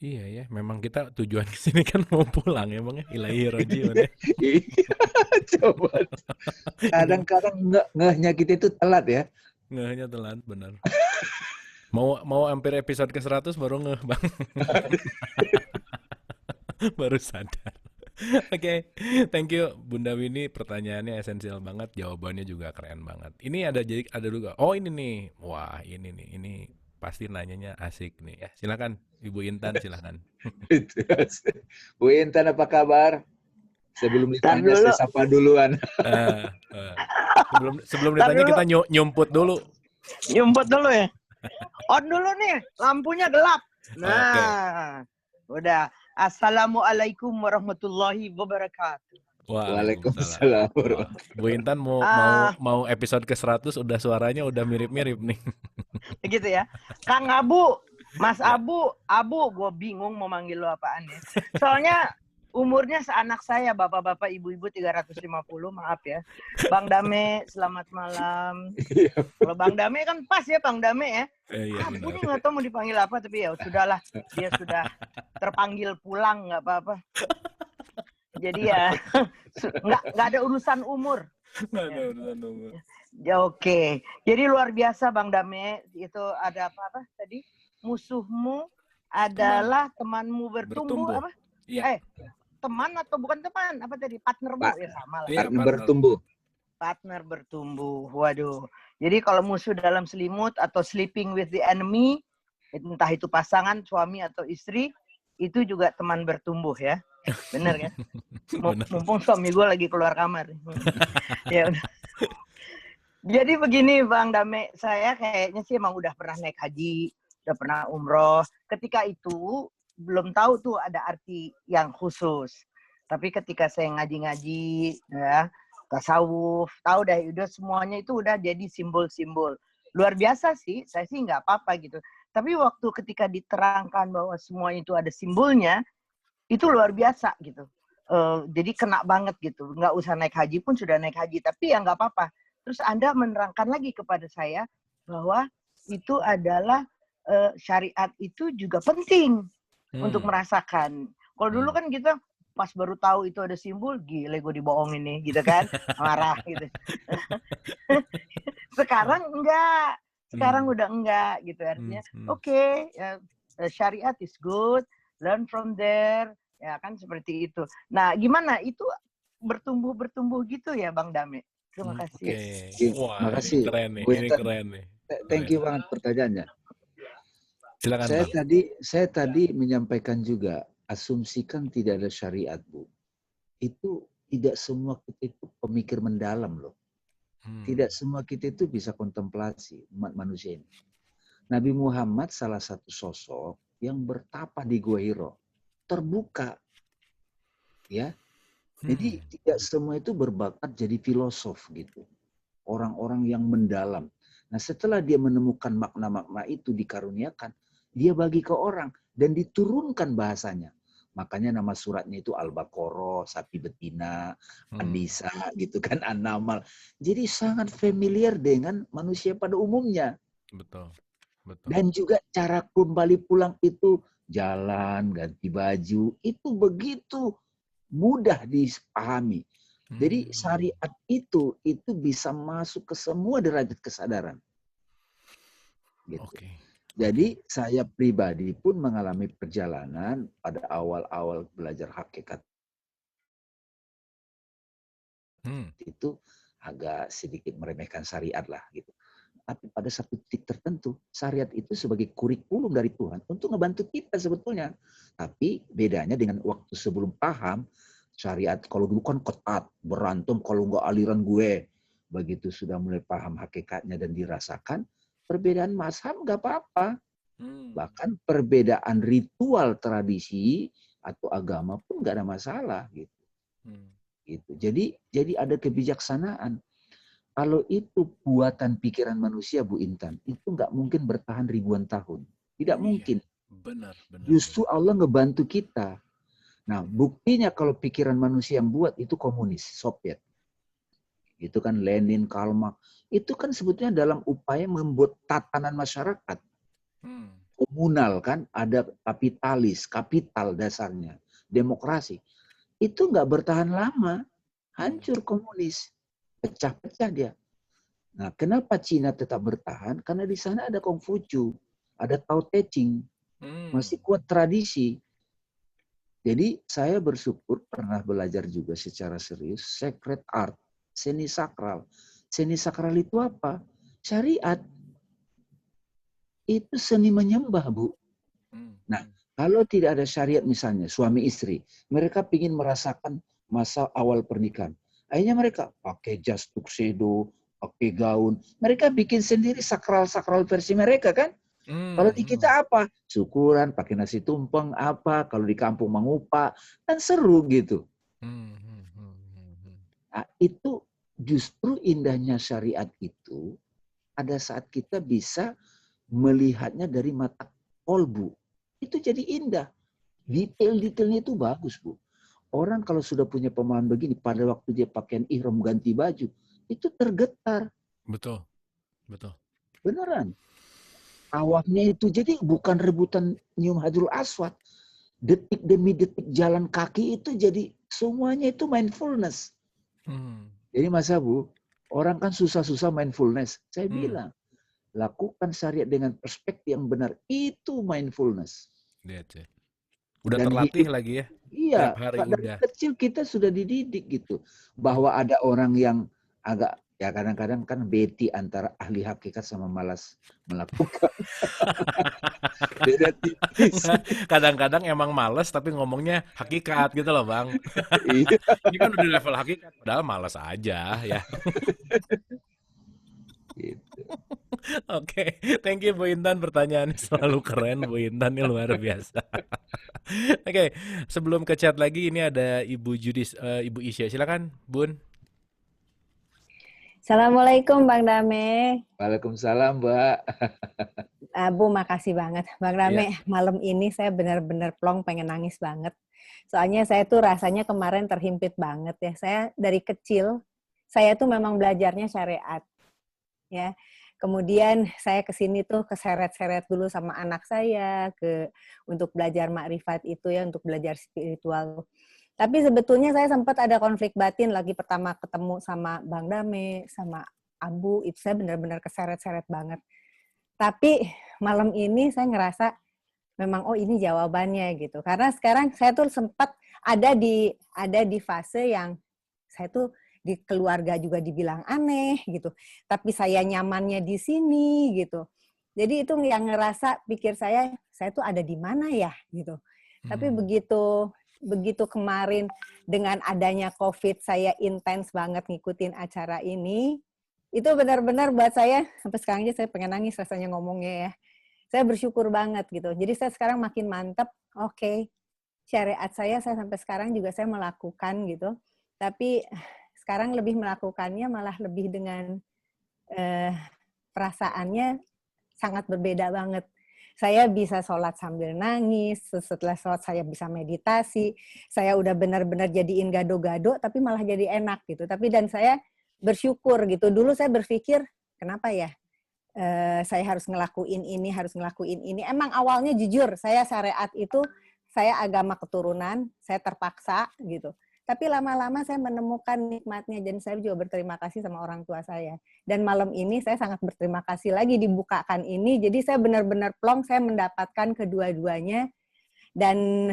Iya ya, memang kita tujuan ke sini kan mau pulang ya Bang ya. Ilahi roji ya. Coba. Kadang-kadang ngehnya kita itu telat ya. Ngehnya telat, benar. Mau hampir episode ke-100 baru ngeh, Bang. Baru sadar. Oke, thank you Bunda Winnie, pertanyaannya esensial banget, jawabannya juga keren banget. Ini ada juga. Oh, ini nih. Wah, ini pasti nanyanya asik nih. Ya, silakan Ibu Intan, silakan. Bu Intan, apa kabar? Sebelum ditanya saya sapa duluan. Sebelum ditanya kita nyumput dulu. Nyumput dulu ya. On dulu nih, lampunya gelap. Nah, udah. Assalamualaikum warahmatullahi wabarakatuh. Waalaikumsalam. Bu Intan mau episode ke-100 udah suaranya udah mirip-mirip nih. Gitu ya. Kang Abu, Mas Abu, gue bingung mau manggil lo apaan ya. Soalnya umurnya seanak saya, bapak-bapak, ibu-ibu 350, maaf ya. Bang Dame, selamat malam. Kalau Bang Dame kan pas ya, Bang Dame ya. Abu nih nggak tahu mau dipanggil apa, tapi ya sudahlah, dia sudah terpanggil pulang, nggak apa-apa. Jadi ya nggak ada urusan umur. Nggak ada urusan umur. Ya, oke. Jadi luar biasa Bang Dame, itu ada apa tadi? Musuhmu adalah temanmu bertumbuh. Apa? Ya. Teman atau bukan teman? Apa tadi? Partnermu ya sama lah. Partner bertumbuh. Waduh. Jadi kalau musuh dalam selimut atau sleeping with the enemy, entah itu pasangan, suami atau istri, itu juga teman bertumbuh ya. Bener kan? Mumpung suami gue lagi keluar kamar. Ya udah. Jadi begini Bang Dame, saya kayaknya sih emang udah pernah naik haji, udah pernah umroh. Ketika itu belum tahu tuh ada arti yang khusus. Tapi ketika saya ngaji-ngaji, ya, tasawuf, tahu dah udah semuanya itu udah jadi simbol-simbol. Luar biasa sih, saya sih nggak apa-apa gitu. Tapi waktu ketika diterangkan bahwa semua itu ada simbolnya, itu luar biasa gitu. Jadi kena banget gitu. Nggak usah naik haji pun sudah naik haji, tapi ya nggak apa-apa. Terus Anda menerangkan lagi kepada saya bahwa itu adalah syariat itu juga penting untuk merasakan. Kalau dulu kan kita pas baru tahu itu ada simbol, gile gue dibohongin nih, gitu kan, marah gitu. Sekarang enggak, sekarang udah enggak gitu artinya. Oke, syariat is good, learn from there, ya kan seperti itu. Nah, gimana itu bertumbuh gitu ya, Bang Dame? Terima kasih. Wah, makasih. ini keren nih, ini keren nih. Thank you banget pertanyaannya. Silakan, saya tadi menyampaikan juga, asumsikan tidak ada syariat, Bu. Itu tidak semua kita itu pemikir mendalam loh. Tidak semua kita itu bisa kontemplasi umat manusia ini. Nabi Muhammad salah satu sosok yang bertapa di Gua Hiro. Terbuka. Ya. Jadi tidak semua itu berbakat jadi filosof gitu. Orang-orang yang mendalam. Nah, setelah dia menemukan makna-makna itu dikaruniakan, dia bagi ke orang dan diturunkan bahasanya. Makanya nama suratnya itu Al-Baqarah, sapi betina, An-Nisa gitu kan, An-Namal. Jadi sangat familiar dengan manusia pada umumnya. Betul. Dan juga cara kembali pulang itu jalan, ganti baju, itu begitu mudah dipahami. Jadi syariat itu bisa masuk ke semua derajat kesadaran. Gitu. Jadi saya pribadi pun mengalami perjalanan pada awal-awal belajar hakikat itu agak sedikit meremehkan syariat lah gitu. Tapi pada satu titik tertentu, syariat itu sebagai kurikulum dari Tuhan untuk ngebantu kita sebetulnya. Tapi bedanya dengan waktu sebelum paham, syariat kalau dulu kan ketat, berantem kalau nggak aliran gue. Begitu sudah mulai paham hakikatnya dan dirasakan, perbedaan mazhab nggak apa-apa. Bahkan perbedaan ritual tradisi atau agama pun nggak ada masalah gitu. Gitu. Jadi ada kebijaksanaan. Kalau itu buatan pikiran manusia, Bu Intan, itu nggak mungkin bertahan ribuan tahun. Tidak mungkin. Benar. Justru Allah ngebantu kita. Nah, buktinya kalau pikiran manusia yang buat itu komunis, Soviet. Itu kan Lenin, Karl Marx. Itu kan sebetulnya dalam upaya membuat tatanan masyarakat. Komunal kan, ada kapitalis, kapital dasarnya. Demokrasi. Itu nggak bertahan lama. Hancur komunis. Pecah-pecah dia. Nah, kenapa Cina tetap bertahan? Karena di sana ada Kongfucu, ada Tao Te Ching. Masih kuat tradisi. Jadi saya bersyukur pernah belajar juga secara serius sacred art, seni sakral. Seni sakral itu apa? Syariat. Itu seni menyembah, Bu. Nah, kalau tidak ada syariat misalnya, suami istri, mereka ingin merasakan masa awal pernikahan. Akhirnya mereka pakai jas tuxedo, pakai gaun. Mereka bikin sendiri sakral-sakral versi mereka kan? Kalau di kita apa? Syukuran, pakai nasi tumpeng, apa. Kalau di kampung mengupa, kan seru gitu. Nah, itu justru indahnya syariat itu ada saat kita bisa melihatnya dari mata kolbu. Itu jadi indah. Detail-detailnya itu bagus, Bu. Orang kalau sudah punya pemahaman begini, pada waktu dia pakaian ihram ganti baju, itu tergetar. Betul. Beneran. Awalnya itu jadi bukan rebutan nyium Hajarul Aswad. Detik demi detik jalan kaki itu jadi semuanya itu mindfulness. Jadi Mas Abu, orang kan susah-susah mindfulness. Saya bilang, lakukan syariat dengan perspektif yang benar. Itu mindfulness. Lihat ya. Udah Dan terlatih hidup, lagi ya. iya, Tiap hari dari udah. kecil kita sudah dididik gitu. Bahwa ada orang yang agak, ya kadang-kadang kan beti antara ahli hakikat sama malas melakukan. Beda tipis. Kadang-kadang emang males tapi ngomongnya hakikat gitu loh, Bang. Iya. Ini kan udah level hakikat, padahal males aja ya. Gitu. Oke, thank you Bu Intan, pertanyaannya selalu keren. Bu Intan ini luar biasa. Oke, sebelum ke chat lagi ini ada Ibu Judis, Ibu Isya, silakan Bun. Assalamualaikum Bang Dame. Waalaikumsalam, Mbak. Bu, makasih banget. Bang Dame, malam ini saya benar-benar plong pengen nangis banget. Soalnya saya tuh rasanya kemarin terhimpit banget ya. Saya dari kecil, saya tuh memang belajarnya syariat. Ya. Kemudian saya kesini tuh keseret-seret dulu sama anak saya untuk belajar makrifat itu ya, untuk belajar spiritual. Tapi sebetulnya saya sempat ada konflik batin lagi pertama ketemu sama Bang Dame, sama Abu, itu saya benar-benar keseret-seret banget. Tapi malam ini saya ngerasa memang oh ini jawabannya gitu. Karena sekarang saya tuh sempat ada di fase yang saya tuh di keluarga juga dibilang aneh gitu. Tapi saya nyamannya di sini gitu. Jadi itu yang ngerasa pikir saya tuh ada di mana ya gitu. Tapi begitu kemarin dengan adanya COVID saya intens banget ngikutin acara ini. Itu benar-benar buat saya sampai sekarang aja saya pengen nangis rasanya ngomongnya ya. Saya bersyukur banget gitu. Jadi saya sekarang makin mantep, oke, syariat saya sampai sekarang juga saya melakukan gitu. Tapi sekarang lebih melakukannya malah lebih dengan perasaannya sangat berbeda banget. Saya bisa sholat sambil nangis, setelah sholat saya bisa meditasi, saya udah benar-benar jadiin gado-gado, tapi malah jadi enak gitu. Tapi dan saya bersyukur gitu. Dulu saya berpikir, kenapa ya saya harus ngelakuin ini. Emang awalnya jujur, saya syariat itu, saya agama keturunan, saya terpaksa gitu. Tapi lama-lama saya menemukan nikmatnya dan saya juga berterima kasih sama orang tua saya. Dan malam ini saya sangat berterima kasih lagi dibukakan ini. Jadi saya benar-benar plong, saya mendapatkan kedua-duanya. Dan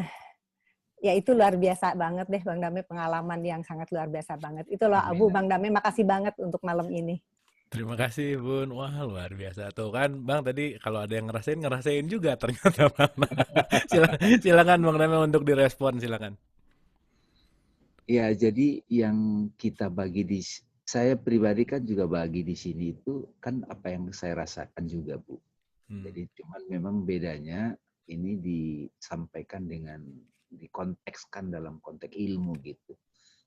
ya itu luar biasa banget deh Bang Dame, pengalaman yang sangat luar biasa banget. Itulah Abu, Bang Dame, makasih banget untuk malam ini. Terima kasih Bun, wah luar biasa tuh kan Bang, tadi kalau ada yang ngerasain juga ternyata Bang. Silakan Bang Dame untuk direspon, silakan. Ya, jadi yang kita bagi saya pribadi kan juga bagi di sini itu kan apa yang saya rasakan juga, Bu. Jadi cuman memang bedanya ini disampaikan dikontekskan dalam konteks ilmu gitu.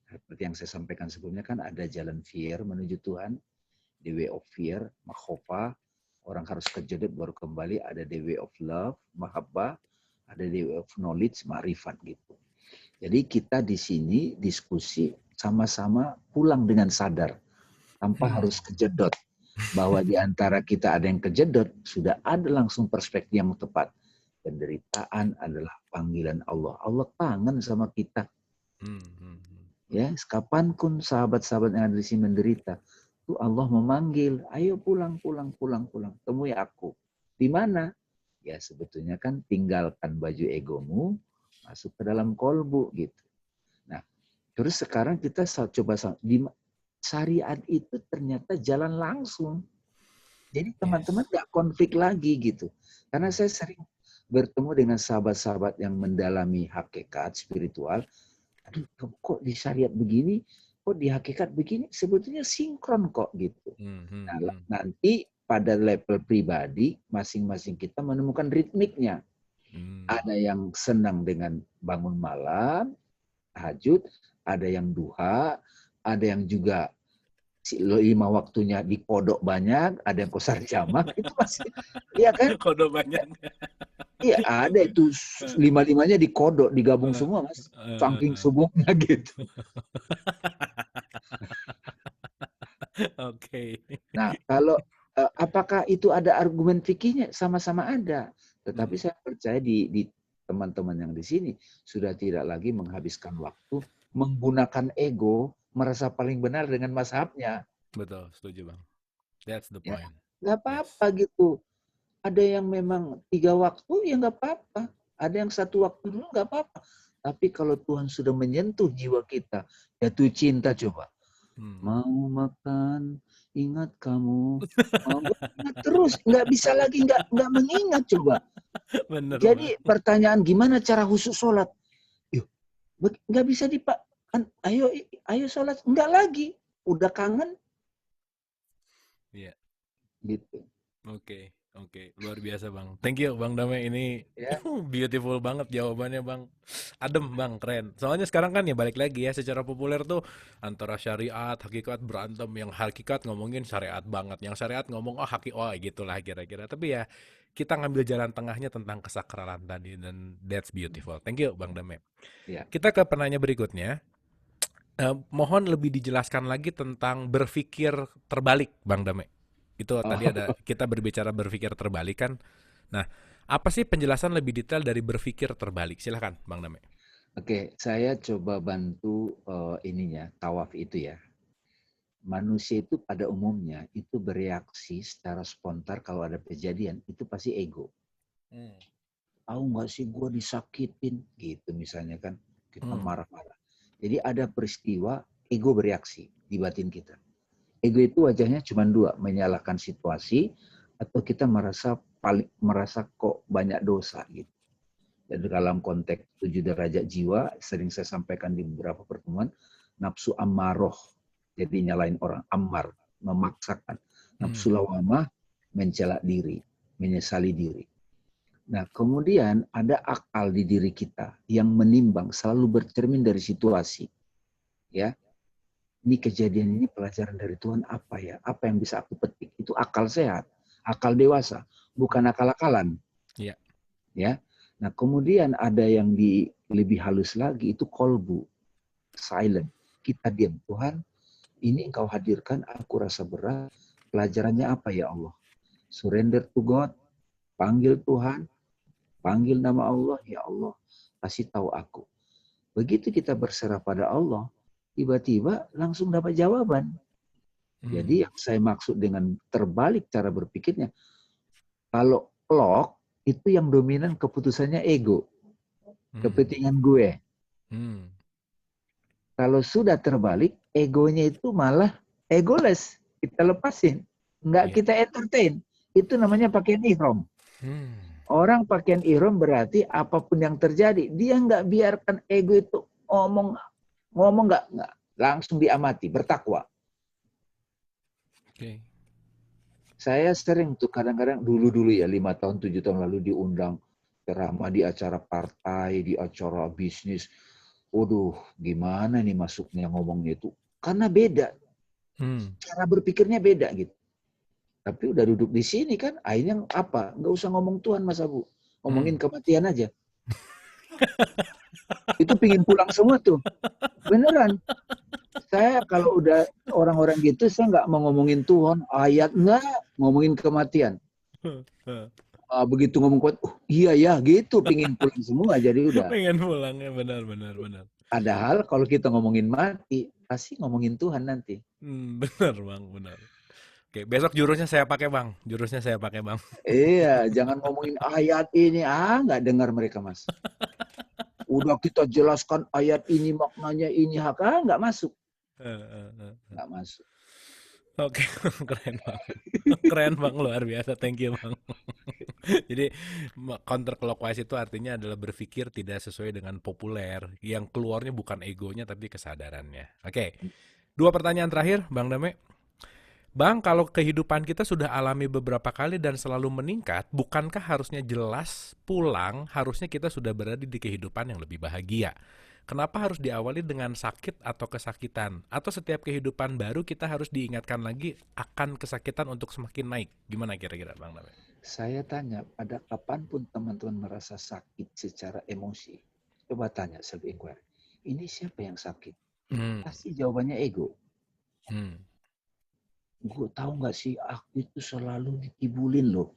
Seperti yang saya sampaikan sebelumnya kan ada jalan fear menuju Tuhan, the way of fear, makhofah, orang harus kejedot baru kembali, ada the way of love, mahabbah, ada the way of knowledge, ma'rifat gitu. Jadi kita di sini diskusi sama-sama pulang dengan sadar, tanpa harus kejedot. Bahwa di antara kita ada yang kejedot, sudah ada langsung perspektif yang tepat. Penderitaan adalah panggilan Allah. Allah kangen sama kita. Ya, kapanpun sahabat-sahabat yang ada di sini menderita, tuh Allah memanggil, ayo pulang. Temui aku. Di mana? Ya sebetulnya kan tinggalkan baju egomu, masuk ke dalam kolbu gitu. Nah, terus sekarang kita coba di syariat itu ternyata jalan langsung. Jadi teman-teman nggak konflik lagi gitu. Karena saya sering bertemu dengan sahabat-sahabat yang mendalami hakikat spiritual. Aduh, kok di syariat begini, kok di hakikat begini, sebetulnya sinkron kok gitu. Nah, nanti pada level pribadi, masing-masing kita menemukan ritmiknya. Ada yang senang dengan bangun malam, tahajud, ada yang duha, ada yang juga 5 waktunya di kodok banyak, ada yang qasar jamak, itu masih, iya kan? Kodok banyak. Iya, ada itu 5-5-nya di kodok, digabung semua, Mas. Saking subuhnya gitu. Oke. Nah, kalau apakah itu ada argumen fikihnya? Sama-sama ada. Tetapi saya percaya di teman-teman yang di sini sudah tidak lagi menghabiskan waktu menggunakan ego, merasa paling benar dengan mazhabnya. Betul, setuju Bang. That's the point. Nggak apa-apa gitu. Ada yang memang 3 waktu, ya nggak apa-apa. Ada yang 1 waktu dulu, nggak apa-apa. Tapi kalau Tuhan sudah menyentuh jiwa kita, jatuh cinta coba. Mau makan, ingat kamu. Mau ingat terus, nggak bisa lagi nggak mengingat coba. Bener, jadi pertanyaan gimana cara khusus sholat? Yuk, nggak bisa ayo sholat, nggak lagi, udah kangen. Iya. Gitu. Oke, luar biasa Bang. Thank you Bang Dame, ini beautiful banget jawabannya Bang. Adem Bang, keren. Soalnya sekarang kan ya balik lagi ya, secara populer tuh antara syariat, hakikat berantem. Yang hakikat ngomongin syariat banget, yang syariat ngomong gitulah kira-kira. Tapi ya kita ngambil jalan tengahnya tentang kesakralan tadi, dan that's beautiful. Thank you Bang Dame. Ya. Kita ke penanya berikutnya. Mohon lebih dijelaskan lagi tentang berpikir terbalik Bang Dame. Itu tadi ada kita berbicara berpikir terbalik kan. Nah, apa sih penjelasan lebih detail dari berpikir terbalik? Silahkan Bang Dame. Oke, saya coba bantu tawaf itu ya. Manusia itu pada umumnya itu bereaksi secara spontan kalau ada kejadian, itu pasti ego. Tahu nggak sih gue disakitin gitu misalnya kan, kita marah-marah. Jadi ada peristiwa, ego bereaksi di batin kita. Ego itu wajahnya cuma 2, menyalahkan situasi atau kita merasa kok banyak dosa gitu. Dan dalam konteks 7 derajat jiwa, sering saya sampaikan di beberapa pertemuan, nafsu ammaroh, jadi nyalain orang, memaksakan. Nafsu lawamah, mencela diri, menyesali diri. Nah, kemudian ada akal di diri kita yang menimbang, selalu bercermin dari situasi. Ya, ini kejadian ini pelajaran dari Tuhan apa ya? Apa yang bisa aku petik? Itu akal sehat, akal dewasa, bukan akal-akalan. Iya. Ya. Nah, kemudian ada yang lebih halus lagi, itu kolbu, silent. Kita diam, Tuhan, ini Engkau hadirkan, aku rasa berat. Pelajarannya apa ya Allah? Surrender to God, panggil Tuhan, panggil nama Allah, ya Allah, kasih tahu aku. Begitu kita berserah pada Allah, tiba-tiba langsung dapat jawaban. Jadi yang saya maksud dengan terbalik cara berpikirnya, kalau clock itu yang dominan keputusannya ego, kepentingan gue. Kalau sudah terbalik, egonya itu malah egoless, kita lepasin, nggak kita entertain. Itu namanya pakaian ihram. Orang pakaian ihram berarti apapun yang terjadi, dia nggak biarkan ego itu ngomong nggak langsung diamati, bertakwa. Okay. Saya sering tuh kadang-kadang dulu ya 5 tahun 7 tahun lalu diundang ceramah di acara partai, di acara bisnis. Waduh, gimana nih masuknya ngomongnya itu? Karena beda, cara berpikirnya beda gitu. Tapi udah duduk di sini kan, akhirnya apa? Nggak usah ngomong Tuhan Mas Abu, ngomongin kematian aja. Itu pingin pulang semua tuh, beneran. Saya kalau udah orang-orang gitu, saya nggak mau ngomongin Tuhan, ayat nggak, ngomongin kematian. Begitu ngomong kuat, iya ya, gitu, pingin pulang semua, jadi udah. Pengen pulang ya, benar. Padahal kalau kita ngomongin mati, pasti ngomongin Tuhan nanti. Benar Bang, benar. Oke, besok jurusnya saya pakai Bang. Iya, jangan ngomongin ayat ini. Nggak dengar mereka Mas. Udah kita jelaskan ayat ini maknanya ini, nggak masuk. Nggak masuk. Oke, keren banget. Keren Bang, luar biasa. Thank you Bang. Jadi counterclockwise itu artinya adalah berpikir tidak sesuai dengan populer. Yang keluarnya bukan egonya tapi kesadarannya. Oke, 2 pertanyaan terakhir Bang Dame. Bang, kalau kehidupan kita sudah alami beberapa kali dan selalu meningkat, bukankah harusnya jelas pulang, harusnya kita sudah berada di kehidupan yang lebih bahagia? Kenapa harus diawali dengan sakit atau kesakitan? Atau setiap kehidupan baru kita harus diingatkan lagi akan kesakitan untuk semakin naik? Gimana kira-kira Bang Dame? Saya tanya, pada kapanpun teman-teman merasa sakit secara emosi, coba tanya self-inquiry, ini siapa yang sakit? Pasti jawabannya ego. Gue tahu nggak sih, aku itu selalu dikibulin loh.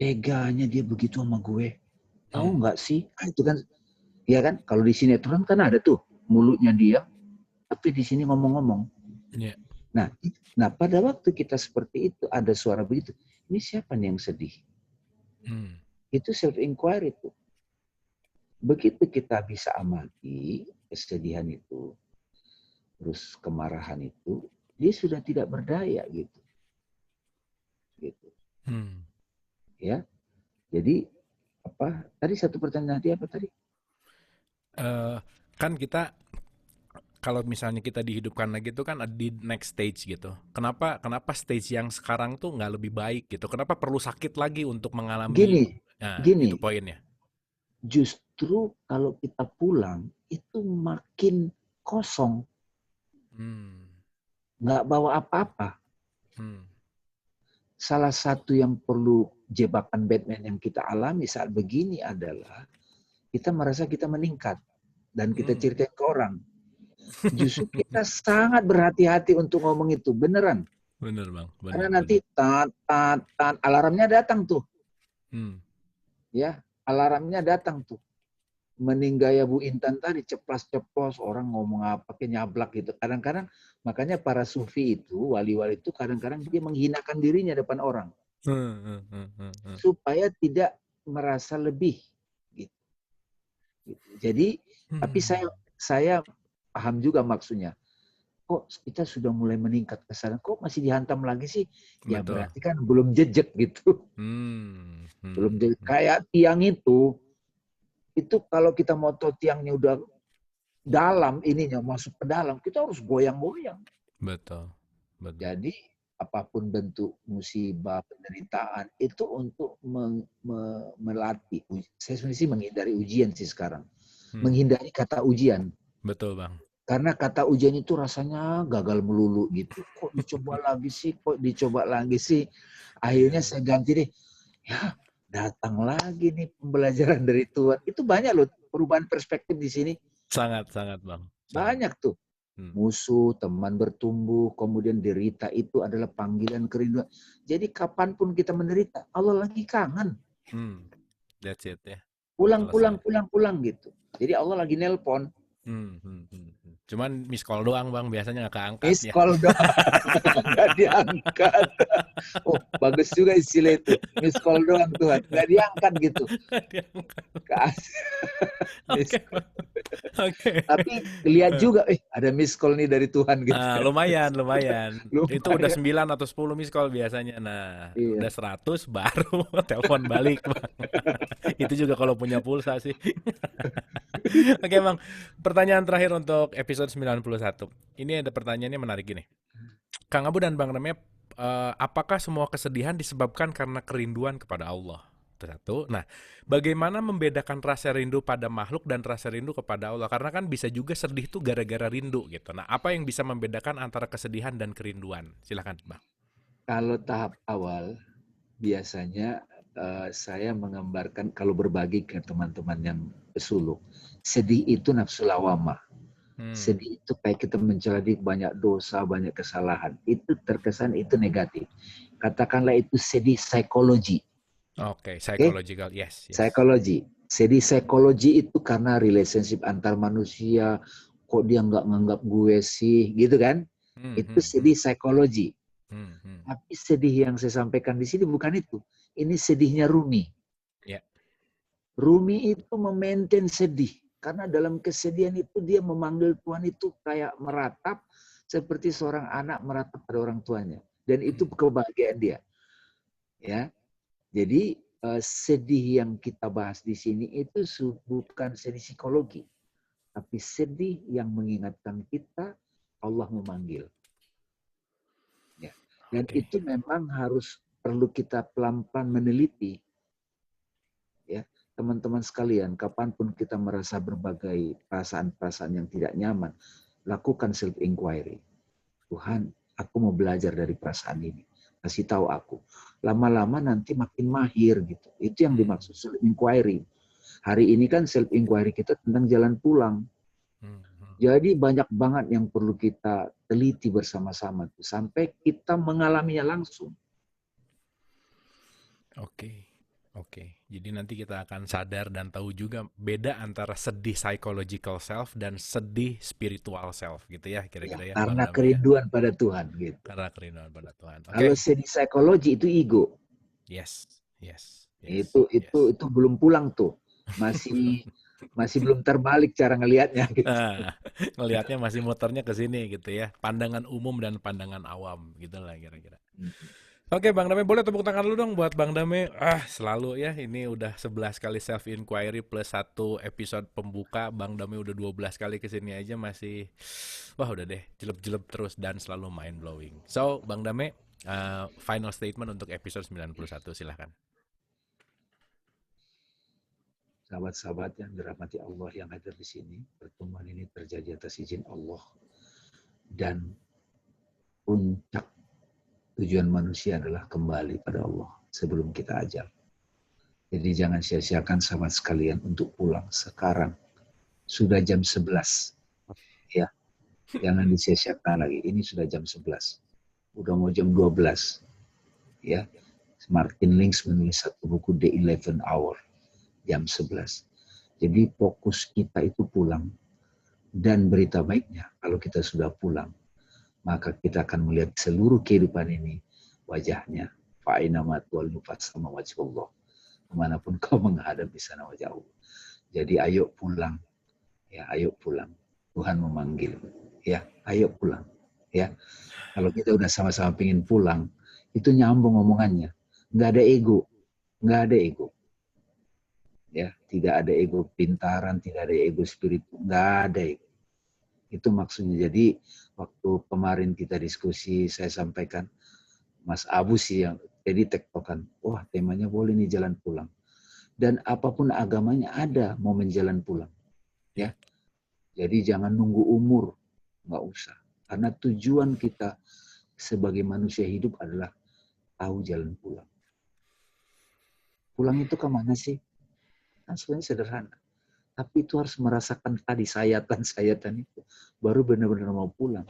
Teganya dia begitu sama gue. Tahu nggak sih? Itu kan, ya kan? Kalau di sinetron kan ada tuh mulutnya dia, tapi di sini ngomong-ngomong. Yeah. Nah, pada waktu kita seperti itu ada suara begitu. Ini siapa nih yang sedih? Itu self-inquiry tuh. Begitu kita bisa amati kesedihan itu, terus kemarahan itu, dia sudah tidak berdaya gitu. Ya, jadi apa? Tadi satu pertanyaan tadi apa tadi? Kan kita kalau misalnya kita dihidupkan lagi itu kan di next stage gitu. Kenapa stage yang sekarang tuh nggak lebih baik gitu? Kenapa perlu sakit lagi untuk mengalami? Gini. Itu poinnya. Justru kalau kita pulang itu makin kosong. Nggak bawa apa-apa. Salah satu yang perlu jebakan Batman yang kita alami saat begini adalah kita merasa kita meningkat dan kita ceritain ke orang. Justru kita sangat berhati-hati untuk ngomong itu, beneran. Bener Bang. Karena nanti alarmnya datang tuh. Ya, alarmnya datang tuh. Meninggalnya Bu Intan tadi ceplas-ceplos, orang ngomong apa kayak nyablak gitu. Kadang-kadang makanya para sufi itu, wali-wali itu kadang-kadang dia menghinakan dirinya depan orang. Supaya tidak merasa lebih gitu. Jadi, tapi saya paham juga maksudnya. Kok kita sudah mulai meningkat ke sana, kok masih dihantam lagi sih? Ya betul. Berarti kan belum jejak gitu. Belum jejak. Kayak tiang itu kalau kita mau tahu tiangnya udah dalam ininya masuk ke dalam, kita harus goyang-goyang. Betul. Jadi apapun bentuk musibah, penderitaan, itu untuk melatih. Saya sebenarnya menghindari ujian sih sekarang. Menghindari kata ujian. Betul, Bang. Karena kata ujian itu rasanya gagal melulu gitu. Kok dicoba lagi sih, Akhirnya saya ganti deh. Ya, datang lagi nih pembelajaran dari Tuhan. Itu banyak loh perubahan perspektif di sini. Sangat, Bang. Banyak tuh. Musuh, teman bertumbuh, kemudian derita itu adalah panggilan kerinduan. Jadi kapanpun kita menderita, Allah lagi kangen. That's it ya. Pulang gitu. Jadi Allah lagi nelpon. Cuman miss call doang, Bang, biasanya nggak keangkat. Miss call doang, nggak diangkat. Oh, bagus juga istilah itu. Miss call doang Tuhan, nggak diangkat gitu. Oke. Tapi lihat juga, ada miss call nih dari Tuhan gitu. Lumayan. Itu udah 9 atau 10 miss call biasanya. Nah, udah 100 baru telepon balik, Bang. Itu juga kalau punya pulsa sih. Oke, Bang. Pertanyaan terakhir untuk episode 91. Ini ada pertanyaannya menarik gini. Kang Abu dan Bang Rame, apakah semua kesedihan disebabkan karena kerinduan kepada Allah? Itu satu. Nah, bagaimana membedakan rasa rindu pada makhluk dan rasa rindu kepada Allah? Karena kan bisa juga sedih tuh gara-gara rindu gitu. Nah, apa yang bisa membedakan antara kesedihan dan kerinduan? Silakan, Bang. Kalau tahap awal, biasanya saya menggambarkan kalau berbagi ke teman-teman yang pesuluk, sedih itu nafsu lawamah. Sedih itu kayak kita mencari banyak dosa, banyak kesalahan. Itu terkesan itu negatif. Katakanlah itu sedih psikologi. Oke, psychological, yes. Psikologi. Sedih psikologi itu karena relationship antar manusia. Kok dia nggak nganggap gue sih, gitu kan? Itu sedih psikologi. Tapi sedih yang saya sampaikan di sini bukan itu. Ini sedihnya Rumi. Yeah. Rumi itu memaintain sedih. Karena dalam kesedihan itu dia memanggil Tuhan itu kayak meratap. Seperti seorang anak meratap pada orang tuanya. Dan itu kebahagiaan dia. Ya. Jadi sedih yang kita bahas di sini itu bukan sedih psikologi. Tapi sedih yang mengingatkan kita Allah memanggil. Ya. Dan itu memang harus perlu kita pelan-pelan meneliti. Ya, teman-teman sekalian, kapanpun kita merasa berbagai perasaan-perasaan yang tidak nyaman, lakukan self-inquiry. Tuhan, aku mau belajar dari perasaan ini. Kasih tahu aku. Lama-lama nanti makin mahir gitu. Itu yang dimaksud self-inquiry. Hari ini kan self-inquiry kita tentang jalan pulang. Jadi banyak banget yang perlu kita teliti bersama-sama. Sampai kita mengalaminya langsung. Oke. Jadi nanti kita akan sadar dan tahu juga beda antara sedih psychological self dan sedih spiritual self gitu ya kira-kira ya. Karena kerinduan pada Tuhan gitu. Karena kerinduan pada Tuhan. Kalau sedih psikologi itu ego. Yes. Itu belum pulang tuh. Masih belum terbalik cara ngelihatnya gitu. Ngelihatnya masih muternya ke sini gitu ya. Pandangan umum dan pandangan awam gitu lah kira-kira. Oke, Bang Dame, boleh tepuk tangan dulu dong buat Bang Dame. Selalu ya, ini udah 11 kali self-inquiry plus 1 episode pembuka. Bang Dame udah 12 kali kesini aja masih, wah udah deh, jelep-jelep terus dan selalu mind-blowing. So, Bang Dame, final statement untuk episode 91, silahkan. Sahabat-sahabat yang dirahmati Allah yang hadir di sini, pertemuan ini terjadi atas izin Allah. Dan puncak tujuan manusia adalah kembali pada Allah sebelum kita ajal. Jadi jangan sia-siakan sahabat sekalian untuk pulang sekarang. Sudah jam 11. Ya. Jangan disia-siakan lagi. Ini sudah jam 11. Udah mau jam 12. Ya. Martin Lynch menulis satu buku The 11 Hour. Jam 11. Jadi fokus kita itu pulang. Dan berita baiknya kalau kita sudah pulang, maka kita akan melihat seluruh kehidupan ini wajahnya. Fa'inama tuwallu fatsama wajhullah. Kemanapun kau menghadap di sana wajah Allah. Jadi ayo pulang. Ya, ayo pulang. Tuhan memanggil. Ya, ayo pulang. Ya. Kalau kita udah sama-sama pengen pulang, itu nyambung omongannya. Nggak ada ego. Nggak ada ego. Ya, tidak ada ego pintaran, tidak ada ego spiritual, nggak ada ego. Itu maksudnya. Jadi waktu kemarin kita diskusi, saya sampaikan Mas Abu sih yang jadi tektokan. Wah, temanya boleh nih jalan pulang. Dan apapun agamanya ada momen jalan pulang. Ya. Jadi jangan nunggu umur, nggak usah. Karena tujuan kita sebagai manusia hidup adalah tahu jalan pulang. Pulang itu kemana sih? Kan sebenarnya sederhana. Tapi itu harus merasakan tadi sayatan-sayatan itu. Baru benar-benar mau pulang.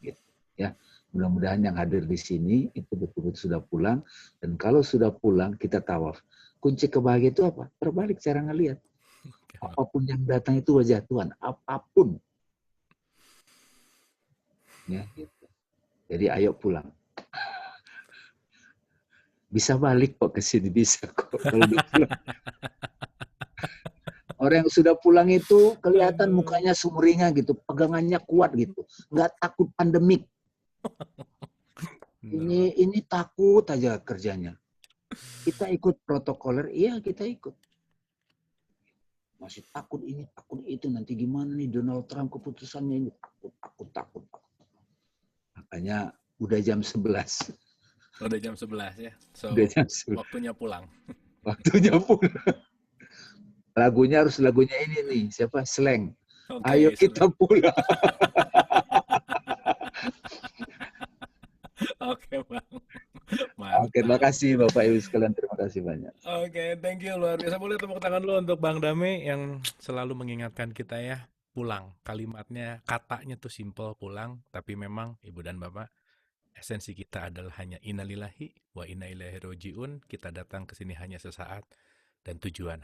Gitu. Ya, mudah-mudahan yang hadir di sini itu betul-betul sudah pulang. Dan kalau sudah pulang, kita tawaf. Kunci kebahagiaan itu apa? Terbalik cara ngelihat. Apapun yang datang itu wajah Tuhan. Apapun. Ya, gitu. Jadi ayo pulang. Bisa balik kok ke sini, bisa kok. Kalau udah pulang. Orang yang sudah pulang itu kelihatan mukanya sumringah gitu, pegangannya kuat gitu, nggak takut pandemik. Ini takut aja kerjanya. Kita ikut protokoler, iya kita ikut. Masih takut ini, takut itu, nanti gimana nih Donald Trump keputusannya ini, takut. Makanya udah jam 11. Udah jam 11 ya. So, udah jam 11. Waktunya pulang. Waktunya pulang. Lagunya harus lagunya ini nih, siapa? Slang. Okay, ayo kita pulang. Oke, Bang. Oke, terima kasih Bapak Ibu sekalian, terima kasih banyak. Oke, thank you, luar biasa. Boleh tepuk tangan dulu untuk Bang Dame yang selalu mengingatkan kita ya, pulang. Kalimatnya, katanya tuh simple, pulang, tapi memang Ibu dan Bapak, esensi kita adalah hanya innalillahi wa inna ilaihi rajiun. Kita datang ke sini hanya sesaat dan tujuan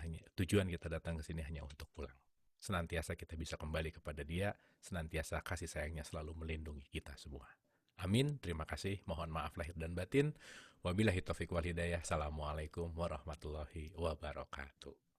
kita datang ke sini hanya untuk pulang. Senantiasa kita bisa kembali kepada Dia, senantiasa kasih sayangnya selalu melindungi kita semua. Amin. Terima kasih. Mohon maaf lahir dan batin. Wabillahi taufiq wal hidayah. Assalamualaikum warahmatullahi wabarakatuh.